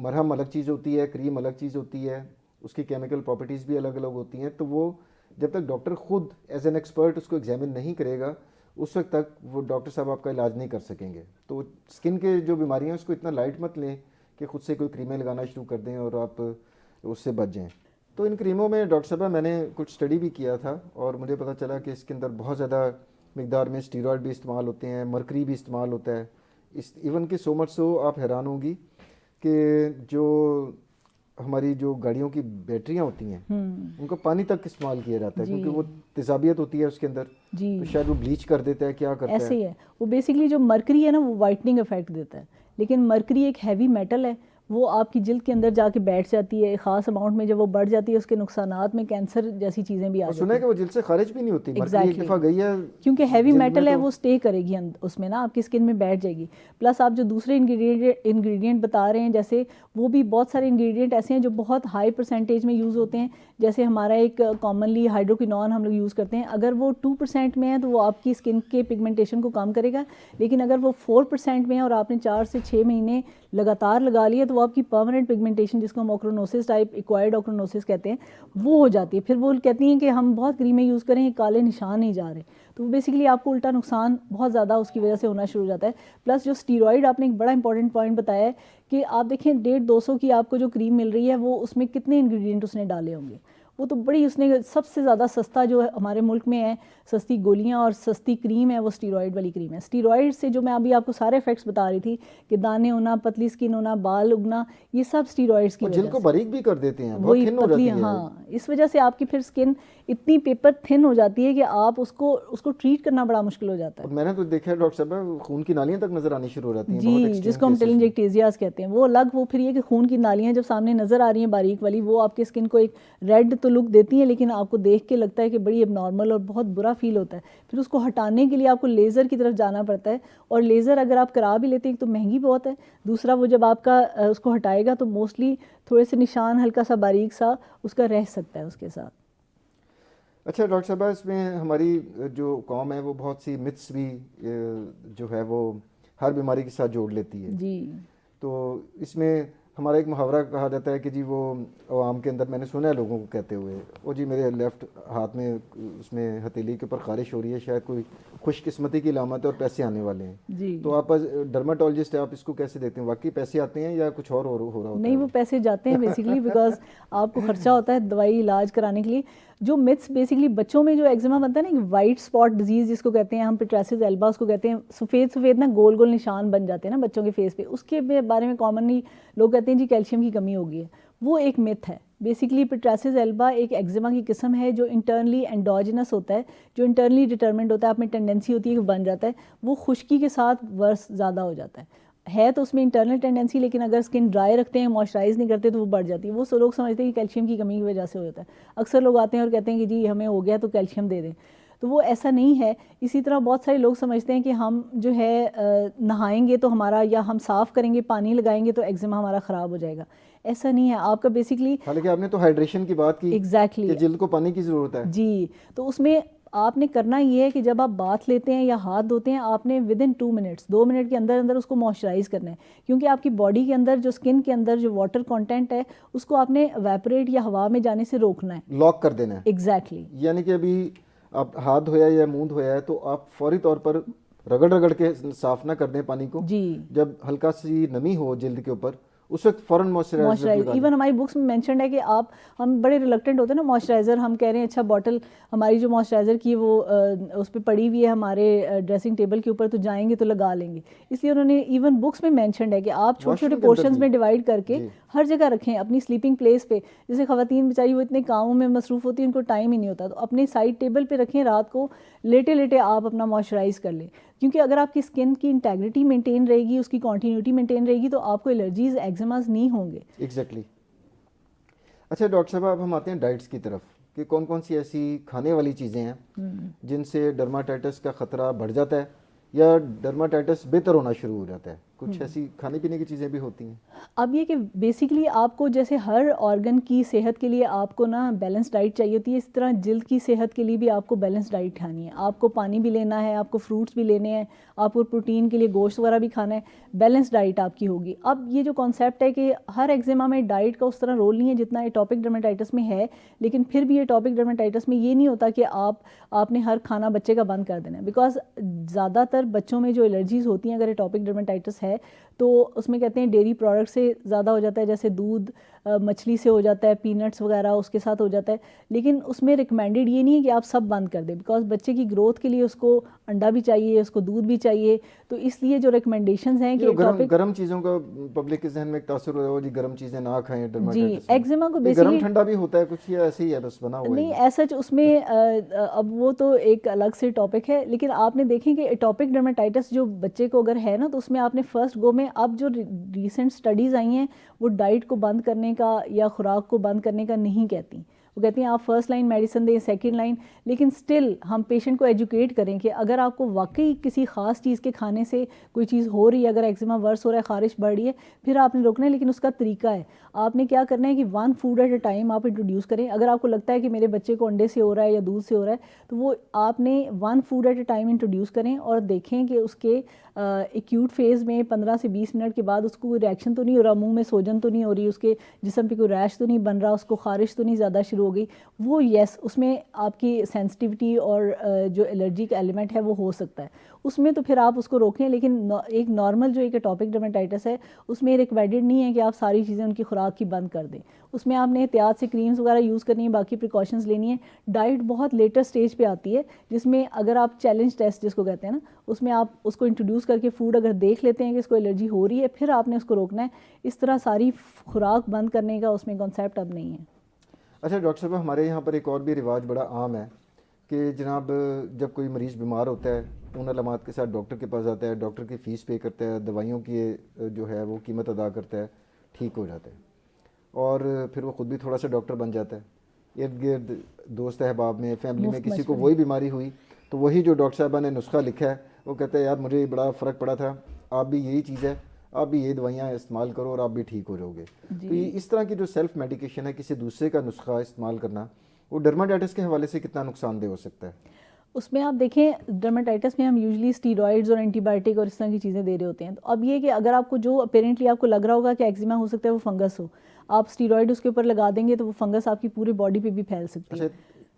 مرہم الگ چیز ہوتی ہے, کریم الگ چیز ہوتی ہے, اس کی کیمیکل پراپرٹیز بھی الگ الگ ہوتی ہیں. تو وہ جب تک ڈاکٹر خود ایز این ایکسپرٹ اس کو ایگزامن نہیں کرے گا اس وقت تک وہ ڈاکٹر صاحب آپ کا علاج نہیں کر سکیں گے. تو اسکن کے جو بیماریاں ہیں اس کو اتنا لائٹ مت لیں کہ خود سے کوئی کریمیں لگانا شروع کر دیں اور آپ اس سے بچ جائیں. تو ان کریموں میں ڈاکٹر صاحبہ میں نے کچھ اسٹڈی بھی کیا تھا اور مجھے پتہ چلا کہ اس کے اندر بہت زیادہ مقدار میں اسٹیرائڈ بھی استعمال ہوتے ہیں, مرکری بھی استعمال ہوتا ہے. ایون کہ سو مچ سو آپ حیران ہوں گی کہ جو ہماری جو گاڑیوں کی بیٹریاں ہوتی ہیں ان کو پانی تک استعمال کیا جاتا ہے, کیونکہ وہ تیزابیت ہوتی ہے اس کے اندر, تو شاید وہ بلیچ کر دیتا ہے, کیا کرتا ہے. ایسے ہی ہے وہ بیسیکلی جو مرکری ہے نا وہ وائٹننگ افیکٹ دیتا ہے, لیکن مرکری ایک ہیوی میٹل ہے, وہ آپ کی جلد کے اندر جا کے بیٹھ جاتی ہے خاص اماؤنٹ میں. جب وہ بڑھ جاتی ہے اس کے نقصانات میں کینسر جیسی چیزیں بھی آ جاتی ہیں. سنا ہے کہ وہ جلد سے خارج بھی نہیں ہوتی, مرکری ایک دفعہ گئی ہے کیونکہ ہیوی میٹل ہے, وہ اسٹے کرے گی اس میں نا, آپ کی اسکن میں بیٹھ جائے گی. پلس آپ جو دوسرے انگریڈینٹ بتا رہے ہیں جیسے, وہ بھی بہت سارے انگریڈینٹ ایسے ہیں جو بہت ہائی پرسنٹیج میں یوز ہوتے ہیں. جیسے ہمارا ایک کامنلی ہائیڈروکینون ہم لوگ یوز کرتے ہیں, اگر وہ 2% میں ہے تو وہ آپ کی اسکن کے پگمنٹیشن کو کم کرے گا, لیکن اگر وہ 4% میں ہے اور آپ نے 4 سے 6 مہینے لگاتار لگا لیا تو وہ آپ کی پرماننٹ پگمنٹیشن, جس کو ہم اوکرونوسس ٹائپ ایکوائرڈ اوکرونوسس کہتے ہیں, وہ ہو جاتی ہے. پھر وہ کہتی ہیں کہ ہم بہت کریمیں یوز کریں, کالے نشان نہیں جا رہے, تو وہ بیسیکلی آپ کو الٹا نقصان بہت زیادہ اس کی وجہ سے ہونا شروع ہو جاتا ہے. پلس جو اسٹیرائڈ آپ نے ایک بڑا امپورٹنٹ پوائنٹ بتایا ہے کہ آپ دیکھیں 150-200 کی آپ کو جو کریم مل رہی ہے وہ اس میں کتنے انگریڈینٹ اس نے ڈالے ہوں گے. وہ تو بڑی, اس نے سب سے زیادہ سستا جو ہمارے ملک میں ہے سستی گولیاں اور سستی کریم ہے وہ اسٹیرائڈ والی کریم ہے. اسٹیرائڈ سے جو میں ابھی آپ کو سارے افیکٹس بتا رہی تھی کہ دانے ہونا, پتلی اسکن ہونا, بال اگنا, یہ سب اسٹیرائڈس کی وجہ سے, جن کو باریک بھی کر دیتے ہیں, بہت تھن ہو جاتی ہے. ہاں, اس وجہ سے آپ کی پھر اسکن اتنی پیپر تھن ہو جاتی ہے کہ آپ اس کو ٹریٹ کرنا بڑا مشکل ہو جاتا ہے. میں نے تو دیکھا ہے ڈاکٹر صاحب, خون کی نالیاں تک نظر آنی شروع ہو جاتی ہیں. جی, جس کو ہم ٹیلنجیکٹیزیاز کہتے ہیں, وہ الگ. وہ پھر یہ کہ خون کی نالیاں جب سامنے نظر آ رہی ہیں باریک والی, وہ آپ کی اسکن کو ایک ریڈ تو لک دیتی ہیں, لیکن آپ کو دیکھ کے لگتا ہے کہ بڑی اب نارمل اور بہت برا فیل ہوتا ہے. پھر اس کو ہٹانے کے لیے آپ کو لیزر کی طرف جانا پڑتا ہے, اور لیزر اگر آپ کرا بھی لیتے ہیں تو مہنگی بہت ہے. دوسرا وہ جب آپ کا اس کو ہٹائے گا تو موسٹلی تھوڑے سے نشان ہلکا سا باریک سا اس کا رہ سکتا ہے اس کے ساتھ. اچھا ڈاکٹر صاحبہ, اس میں ہماری جو قوم ہے وہ بہت سی متس بھی جو ہے وہ ہر بیماری کے ساتھ جوڑ لیتی ہے. جی, تو اس میں ہمارا ایک محاورہ کہا جاتا ہے کہ جی وہ عوام کے اندر میں نے سنا ہے لوگوں کو کہتے ہوئے، وہ جی میرے لیفٹ ہاتھ میں اس میں ہتھیلی کے اوپر خارش ہو رہی ہے، شاید کوئی خوش قسمتی کی علامت ہے اور پیسے آنے والے ہیں. جی تو آپ ڈرماٹولوجسٹ آپ اس کو کیسے دیکھتے ہیں؟ واقعی پیسے آتے ہیں یا کچھ اور ہو رہا ہوتا ہے؟ نہیں، وہ پیسے جاتے ہیں بیسیکلی بیکاز آپ کو خرچہ ہوتا ہے دوائی علاج کرانے کے لیے. جو متس بیسیکلی بچوں میں جو ایگزیما بنتا ہے نا، وائٹ اسپاٹ ڈیزیز جس کو کہتے ہیں ہم، پیٹراسس ایلبا اس کو کہتے ہیں، سفید سفید نا گول گول نشان بن جاتے ہیں نا بچوں کے فیس پہ، اس کے بارے میں کامنلی لوگ کہتے ہیں جی کیلشیم کی کمی ہوگی ہے. وہ ایک متھ ہے. بیسیکلی پیٹراسس ایلبا ایک ایگزیما کی قسم ہے جو انٹرنلی انڈوجنس ہوتا ہے، جو انٹرنلی ڈٹرمنڈ ہوتا ہے، آپ میں ٹینڈنسی ہوتی ہے کہ بن جاتا ہے. وہ خشکی کے ساتھ ورس زیادہ ہو جاتا ہے تو اس میں انٹرنل ٹینڈنسی، لیکن اگر اسکن ڈرائی رکھتے ہیں، موئسچرائز نہیں کرتے تو وہ بڑھ جاتی ہے. وہ لوگ سمجھتے ہیں کہ کیلشیم کی کمی کی وجہ سے ہو جاتا ہے. اکثر لوگ آتے ہیں اور کہتے ہیں کہ جی ہمیں ہو گیا تو کیلشیم دے دیں، تو وہ ایسا نہیں ہے. اسی طرح بہت سارے لوگ سمجھتے ہیں کہ ہم جو ہے نہائیں گے تو ہمارا، یا ہم صاف کریں گے، پانی لگائیں گے تو ایگزیما ہمارا خراب ہو جائے گا. ایسا نہیں ہے. آپ کا بیسیکلی حالانکہ آپ نے تو ہائیڈریشن کی بات کی ایگزیکٹلی کہ جلد کو پانی کی ضرورت ہے. جی، تو اس میں آپ نے کرنا یہ ہے کہ جب آپ باتھ لیتے ہیں یا ہاتھ دھوتے ہیں، آپ نے ود ان 2 منٹس 2 منٹ کے اندر اندر اس کو موئسچرائز کرنا ہے، کیونکہ آپ کی باڈی کے اندر جو اسکن کے اندر جو واٹر کانٹینٹ ہے اس کو آپ نے ایویپوریٹ یا ہوا میں جانے سے روکنا ہے، لاک کر دینا ہے. ایگزیکٹلی. یعنی کہ ابھی آپ ہاتھ دھویا یا منہ دھویا ہے تو آپ فوری طور پر رگڑ کے صاف نہ کر دیں پانی کو. جی، جب ہلکا سی نمی ہو جلد کے اوپر اس وقت فوراً موئسچرائز. ایون ہماری بکس میں مینشنڈ ہے کہ ہم بڑے ریلکٹنٹ ہوتے ہیں نا موئسچرائزر، ہم کہہ رہے ہیں اچھا بوٹل ہماری جو موئسچرائزر کی وہ اس پہ پڑی ہوئی ہے ہمارے ڈریسنگ ٹیبل کے اوپر، تو جائیں گے تو لگا لیں گے. اس لیے انہوں نے ایون بکس میں مینشنڈ ہے کہ آپ چھوٹے چھوٹے پورشنز میں ڈیوائڈ کر کے ہر جگہ رکھیں اپنی سلیپنگ پلیس پہ. جیسے خواتین بیچاری وہ اتنے کاموں میں مصروف ہوتی ہیں، ان کو ٹائم ہی نہیں ہوتا، تو اپنے سائڈ ٹیبل پہ رکھیں، رات کو لیٹے لیٹے آپ اپنا موئسچرائز کر لیں. کیونکہ اگر آپ کی اسکن کی انٹیگریٹی مینٹین رہے گی، اس کی کنٹینیوٹی مینٹین رہے گی، تو آپ کو الرجیز، ایگزیماز نہیں ہوں گے. ایگزیکٹلی. اچھا ڈاکٹر صاحب، اب ہم آتے ہیں ڈائٹس کی طرف کہ کون کون سی ایسی کھانے والی چیزیں ہیں جن سے ڈرماٹائٹس کا خطرہ بڑھ جاتا ہے یا ڈرماٹائٹس بہتر ہونا شروع ہو جاتا ہے؟ کچھ ایسی کھانے پینے کی چیزیں بھی ہوتی ہیں. اب یہ کہ بیسیکلی آپ کو جیسے ہر آرگن کی صحت کے لیے آپ کو نا بیلنس ڈائٹ چاہیے ہوتی ہے، اس طرح جلد کی صحت کے لیے بھی آپ کو بیلنس ڈائٹ کھانی ہے. آپ کو پانی بھی لینا ہے، آپ کو فروٹس بھی لینے ہیں، آپ کو پروٹین کے لیے گوشت وغیرہ بھی کھانا ہے. بیلنس ڈائٹ آپ کی ہوگی. اب یہ جو کانسیپٹ ہے کہ ہر ایگزیما میں ڈائٹ کا اس طرح رول نہیں ہے جتنا ایٹوپک ڈرمیٹائٹس میں ہے، لیکن پھر بھی ایٹوپک ڈرمیٹائٹس میں یہ نہیں ہوتا کہ آپ نے ہر کھانا بچے کا بند کر دینا ہے. بیکاز زیادہ تر بچوں میں جو الرجیز ہوتی ہیں اگر ایٹوپک ڈرمیٹائٹس ہے تو اس میں کہتے ہیں ڈیری پروڈکٹ سے زیادہ ہو جاتا ہے، جیسے دودھ، مچھلی سے ہو جاتا ہے، پینٹس وغیرہ اس کے ساتھ ہو جاتا ہے. لیکن اس میں ریکمینڈیڈ یہ نہیں ہے کہ آپ سب بند کر دیں، بیکاز بچے کی گروتھ کے لیے اس کو انڈا بھی چاہیے، اس کو دودھ بھی چاہیے. تو اس لیے جو ریکمینڈیشنز ہیں کہ گرم چیزوں کا پبلک کے ذہن میں ایک تاثر ہو جی گرم چیزیں نہ کھائیں جی، ایگزیما کو بیسیکلی گرم ٹھنڈا بھی ہوتا ہے کچھ یا ایسے ہی ہے بس بنا ہوا نہیں ایسا اس میں اب وہ تو ایک الگ سے ٹاپک ہے. لیکن آپ نے دیکھیں کہ ایٹوپک ڈرمیٹائٹس جو بچے کو اگر ہے نا تو اس میں آپ نے فرسٹ گو میں اب جو ریسنٹ اسٹڈیز آئی ہیں وہ ڈائٹ کو بند کرنے کا یا خوراک کو بند کرنے کا نہیں کہتی. وہ کہتی ہیں آپ فرسٹ لائن میڈیسن دیں، سیکنڈ لائن، لیکن سٹل ہم پیشنٹ کو ایجوکیٹ کریں کہ اگر آپ کو واقعی کسی خاص چیز کے کھانے سے کوئی چیز ہو رہی ہے، اگر ایگزیما ورس ہو رہا ہے، خارش بڑھ رہی ہے، پھر آپ نے روکنا ہے. لیکن اس کا طریقہ ہے. آپ نے کیا کرنا ہے کہ 1 فوڈ ایٹ اے ٹائم آپ انٹروڈیوس کریں. اگر آپ کو لگتا ہے کہ میرے بچے کو انڈے سے ہو رہا ہے یا دودھ سے ہو رہا ہے تو وہ آپ نے 1 food at a time introduce کریں اور دیکھیں کہ اس کے ایکیوٹ فیز میں 15 سے 20 منٹ کے بعد اس کو کوئی ریئیکشن تو نہیں ہو رہا، منہ میں سوجن تو نہیں ہو رہی، اس کے جسم پہ کوئی ریش تو نہیں بن رہا، اس کو خارش تو نہیں زیادہ شروع ہو گئی. وہ یس اس میں آپ کی سینسٹیوٹی اور جو الرجی کا ایلیمنٹ ہے وہ ہو سکتا ہے. اس میں تو پھر آپ اس کو روکیں. لیکن ایک نارمل جو ایک ایٹوپک ڈرمیٹائٹس ہے اس میں ریکمینڈیڈ نہیں ہے کہ آپ ساری چیزیں ان کی خوراک کی بند کر دیں. اس میں آپ نے احتیاط سے کریمز وغیرہ یوز کرنی ہے، باقی پریکاشنز لینی ہے. ڈائٹ بہت لیٹر سٹیج پہ آتی ہے جس میں اگر آپ چیلنج ٹیسٹ جس کو کہتے ہیں نا اس میں آپ اس کو انٹروڈیوس کر کے فوڈ اگر دیکھ لیتے ہیں کہ اس کو الرجی ہو رہی ہے پھر آپ نے اس کو روکنا ہے. اس طرح ساری خوراک بند کرنے کا اس میں کانسیپٹ اب نہیں ہے. اچھا ڈاکٹر صاحب، ہمارے یہاں پر ایک اور بھی رواج بڑا عام ہے کہ جناب جب کوئی مریض بیمار ہوتا ہے ان علامات کے ساتھ ڈاکٹر کے پاس آتا ہے، ڈاکٹر کی فیس پے کرتا ہے، دوائیوں کی جو ہے وہ قیمت ادا کرتا ہے، ٹھیک ہو جاتا ہے اور پھر وہ خود بھی تھوڑا سا ڈاکٹر بن جاتا ہے. ارد گرد دوست احباب میں، فیملی میں کسی کو وہی بیماری ہوئی تو وہی جو ڈاکٹر صاحبہ نے نسخہ لکھا ہے وہ کہتا ہے یار مجھے بڑا فرق پڑا تھا، آپ بھی یہی چیز ہے، آپ بھی یہ دوائیاں استعمال کرو اور آپ بھی ٹھیک ہو جاؤ گے. تو یہ اس طرح کی جو سیلف میڈیکیشن ہے، کسی دوسرے کا نسخہ استعمال کرنا، وہ ڈرماٹائٹس کے حوالے سے کتنا نقصان دہ ہو سکتا ہے؟ اس میں آپ دیکھیں ڈرمیٹائٹس میں ہم یوزلی اسٹیرائڈز اور اینٹی بایوٹک اور اس طرح کی چیزیں دے رہے ہوتے ہیں. تو اب یہ کہ اگر آپ کو جو اپیرنٹلی آپ کو لگ رہا ہوگا کہ ایگزیما ہو سکتا ہے وہ فنگس ہو, آپ اسٹیرائڈ اس کے اوپر لگا دیں گے تو وہ فنگس آپ کی پوری باڈی پہ بھی پھیل سکتی ہے.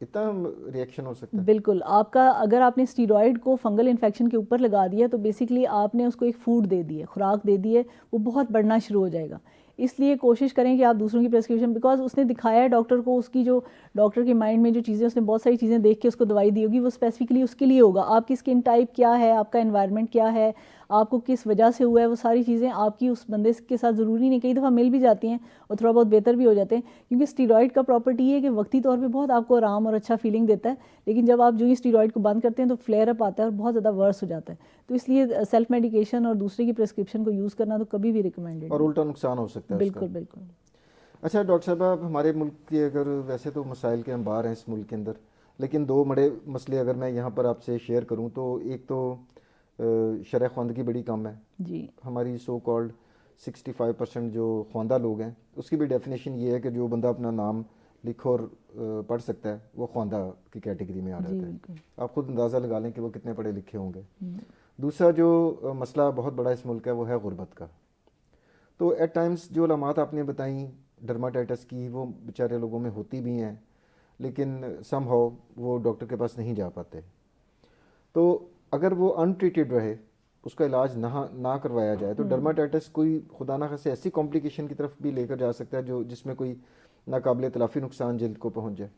اتنا ریئیکشن ہو سکتا ہے؟ بالکل. آپ کا اگر آپ نے اسٹیرائڈ کو فنگل انفیکشن کے اوپر لگا دیا تو بیسکلی آپ نے اس کو ایک فوڈ دے دی ہے, خوراک دے دی ہے, وہ بہت بڑھنا شروع ہو جائے گا. اس لیے کوشش کریں کہ آپ دوسروں کی پرسکرپشن, بیکاز اس نے دکھایا ہے ڈاکٹر کو, اس کی جو ڈاکٹر کے مائنڈ میں جو چیزیں, اس نے بہت ساری چیزیں دیکھ کے اس کو دوائی دی ہوگی, وہ اسپیسیفکلی اس کے لیے ہوگا. آپ کی اسکن ٹائپ کیا ہے, آپ کا انوائرمنٹ کیا ہے, آپ کو کس وجہ سے ہوا ہے, وہ ساری چیزیں آپ کی اس بندے کے ساتھ ضروری نہیں, کئی دفعہ مل بھی جاتی ہیں اور تھوڑا بہت بہتر بھی ہو جاتے ہیں. کیونکہ اسٹیرائڈ کا پراپرٹی ہے کہ وقتی طور پہ بہت آپ کو آرام اور اچھا فیلنگ دیتا ہے, لیکن جب آپ جو ہی اسٹیرائڈ کو بند کرتے ہیں تو فلیئر اپ آتا ہے اور بہت زیادہ ورس ہو جاتا ہے. تو اس لیے سیلف میڈیکیشن اور دوسرے کی پرسکرپشن کو یوز کرنا تو کبھی بھی ریکمینڈیڈ, اور الٹا نقصان ہو سکتا ہے. بالکل بالکل. اچھا ڈاکٹر صاحب, اب ہمارے ملک کے اگر ویسے تو مسائل کے انبار ہیں اس ملک کے اندر, لیکن دو بڑے مسئلے اگر میں یہاں پر آپ سے شیئر کروں تو ایک تو شرح خواندگی بڑی کم ہے جی. ہماری سو کالڈ 65% جو خواندہ لوگ ہیں, اس کی بھی ڈیفینیشن یہ ہے کہ جو بندہ اپنا نام لکھ اور پڑھ سکتا ہے وہ خواندہ کی کیٹیگری میں آ جاتا ہے. آپ خود اندازہ لگا لیں کہ وہ کتنے پڑھے لکھے ہوں گے. دوسرا جو مسئلہ بہت بڑا اس ملک ہے وہ ہے غربت کا. تو ایٹ ٹائمز جو علامات آپ نے بتائیں ڈرماٹائٹس کی, وہ بیچارے لوگوں میں ہوتی بھی ہیں, لیکن سم ہاؤ وہ ڈاکٹر کے پاس نہیں جا پاتے. تو اگر وہ انٹریٹڈ رہے, اس کا علاج نہ کروایا جائے, تو ڈرماٹائٹس کوئی خدا نخواستہ ایسی کمپلیکیشن کی طرف بھی لے کر جا سکتا ہے جس میں کوئی ناقابل تلافی نقصان جلد کو پہنچ جائے.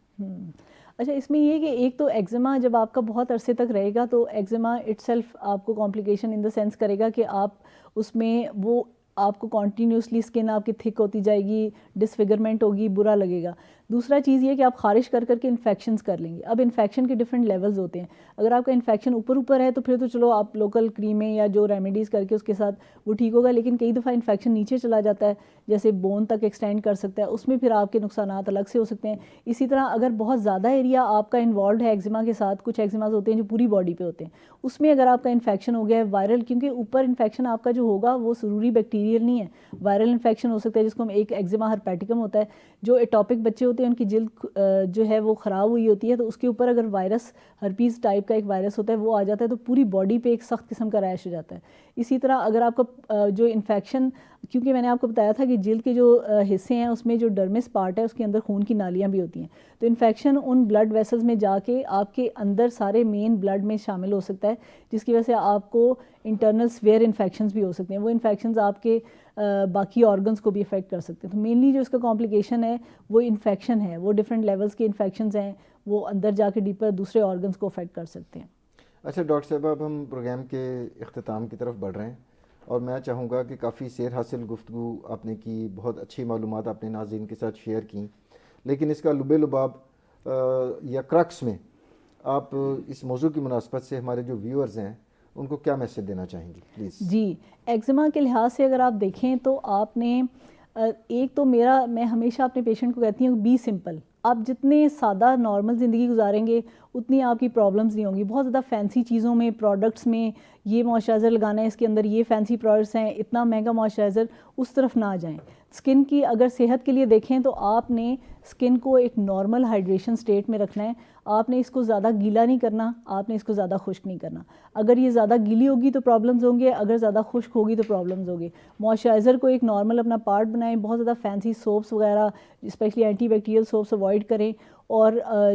اچھا, اس میں یہ کہ ایک تو ایگزیما جب آپ کا بہت عرصے تک رہے گا تو ایگزیما اٹ سیلف آپ کو کمپلیکیشن ان دا سینس کرے گا کہ آپ اس میں وہ آپ کو کنٹینیوسلی اسکن آپ کی تھک ہوتی جائے گی, ڈسفگرمنٹ ہوگی, برا لگے گا. دوسرا چیز یہ کہ آپ خارش کر کے انفیکشنز کر لیں گے. اب انفیکشن کے ڈفرینٹ لیولز ہوتے ہیں. اگر آپ کا انفیکشن اوپر ہے تو پھر تو چلو آپ لوکل کریمیں یا جو ریمیڈیز کر کے اس کے ساتھ وہ ٹھیک ہوگا, لیکن کئی دفعہ انفیکشن نیچے چلا جاتا ہے, جیسے بون تک ایکسٹینڈ کر سکتا ہے, اس میں پھر آپ کے نقصانات الگ سے ہو سکتے ہیں. اسی طرح اگر بہت زیادہ ایریا آپ کا انوالوڈ ہے ایگزیما کے ساتھ, کچھ ایگزیماز ہوتے ہیں جو پوری باڈی پہ ہوتے ہیں, اس میں اگر آپ کا انفیکشن ہو گیا ہے وائرل, کیونکہ اوپر انفیکشن آپ کا جو ہوگا وہ ضروری بیکٹیریل نہیں ہے, وائرل انفیکشن ہو سکتا ہے جس کو ہم ایک ایگزیما ہرپیٹیکم ہوتا ہے. جو ایٹوپک بچے ہوتے ہیں ان کی جلد جو ہے وہ خراب ہوئی ہوتی ہے, تو اس کے اوپر اگر وائرس ہرپیز ٹائپ کا ایک وائرس ہوتا ہے وہ آ جاتا ہے تو پوری باڈی پہ ایک سخت قسم کا ریش ہو جاتا ہے. اسی طرح اگر آپ کا جو انفیکشن, کیونکہ میں نے آپ کو بتایا تھا کہ جلد کے جو حصے ہیں اس میں جو ڈرمس پارٹ ہے اس کے اندر خون کی نالیاں بھی ہوتی ہیں, تو انفیکشن ان بلڈ ویسلز میں جا کے آپ کے اندر سارے مین بلڈ میں شامل ہو سکتا ہے, جس کی وجہ سے آپ کو انٹرنل سویئر انفیکشنز بھی ہو سکتے ہیں. وہ انفیکشنز آپ کے باقی آرگنز کو بھی افیکٹ کر سکتے ہیں. تو مینلی جو اس کا کمپلیکیشن ہے وہ انفیکشن ہے, وہ ڈفرینٹ لیولز کے انفیکشنز ہیں, وہ اندر جا کے ڈیپر دوسرے آرگنز کو افیکٹ کر سکتے ہیں. اچھا ڈاکٹر صاحب, اب ہم پروگرام کے اختتام کی طرف بڑھ رہے ہیں اور میں چاہوں گا کہ کافی سیر حاصل گفتگو آپ نے کی, بہت اچھی معلومات آپ نے ناظرین کے ساتھ شیئر کی, لیکن اس کا لب لباب یا کرکس میں آپ اس موضوع کی مناسبت سے ہمارے جو ویورز ہیں ان کو کیا میسج دینا چاہیں گی پلیز؟ جی, ایگزیما کے لحاظ سے اگر آپ دیکھیں تو آپ نے ایک تو میں ہمیشہ اپنے پیشنٹ کو کہتی ہوں بی سمپل. آپ جتنے سادہ نارمل زندگی گزاریں گے اتنی آپ کی پرابلمز نہیں ہوں گی. بہت زیادہ فینسی چیزوں میں, پروڈکٹس میں, یہ موئسچرائزر لگانا ہے اس کے اندر یہ فینسی پروڈکٹس ہیں, اتنا مہنگا موئسچرائزر, اس طرف نہ جائیں. اسکن کی اگر صحت کے لیے دیکھیں تو آپ نے اسکن کو ایک نارمل ہائیڈریشن سٹیٹ میں رکھنا ہے. آپ نے اس کو زیادہ گیلا نہیں کرنا, آپ نے اس کو زیادہ خشک نہیں کرنا. اگر یہ زیادہ گیلی ہوگی تو پرابلمز ہوں گے, اگر زیادہ خشک ہوگی تو پرابلمز ہوگی. موئسچرائزر کو ایک نارمل اپنا پارٹ بنائیں, بہت زیادہ فینسی سوپس وغیرہ specially antibacterial soaps avoid کریں. اور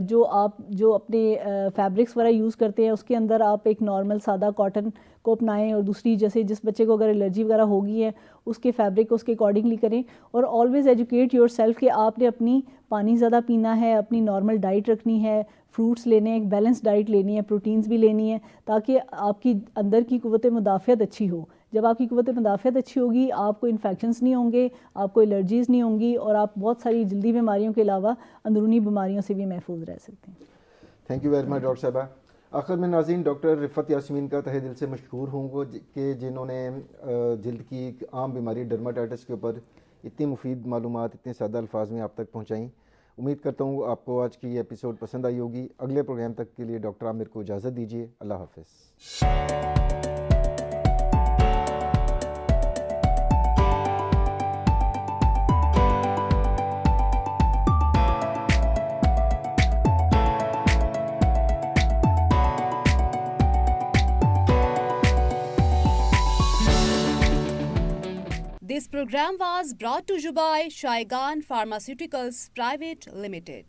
جو آپ جو اپنے فیبرکس وغیرہ یوز کرتے ہیں اس کے اندر آپ ایک نارمل سادہ کاٹن کو اپنائیں, اور دوسری جیسے جس بچے کو اگر الرجی وغیرہ ہوگی ہے اس کے فیبرک کو اس کے اکارڈنگلی کریں. اور آلویز ایجوکیٹ یور سیلف کہ آپ نے اپنی پانی زیادہ پینا ہے, اپنی نارمل ڈائٹ رکھنی ہے, فروٹس لینے ہیں, ایک بیلنس ڈائٹ لینی ہے, پروٹینز بھی لینی ہے, تاکہ آپ کی اندر کی قوت مدافعت اچھی ہو. جب آپ کی قوت مدافعت اچھی ہوگی آپ کو انفیکشنز نہیں ہوں گے, آپ کو الرجیز نہیں ہوں گی, اور آپ بہت ساری جلدی بیماریوں کے علاوہ اندرونی بیماریوں سے بھی محفوظ رہ سکتے ہیں. Thank you very much doctor صاحبہ. آخر میں ناظرین ڈاکٹر رفت یاسمین کا تہہ دل سے مشکور ہوں گا کہ جنہوں نے جلد کی ایک عام بیماری ڈرماٹائٹس کے اوپر اتنی مفید معلومات اتنے سادہ الفاظ میں آپ تک پہنچائیں. امید کرتا ہوں آپ کو آج کی یہ ایپیسوڈ پسند آئی ہوگی. اگلے پروگرام تک کے لیے ڈاکٹر عامر کو اجازت دیجیے. اللہ حافظ. This program was brought to you by Saigon Pharmaceuticals Private Limited.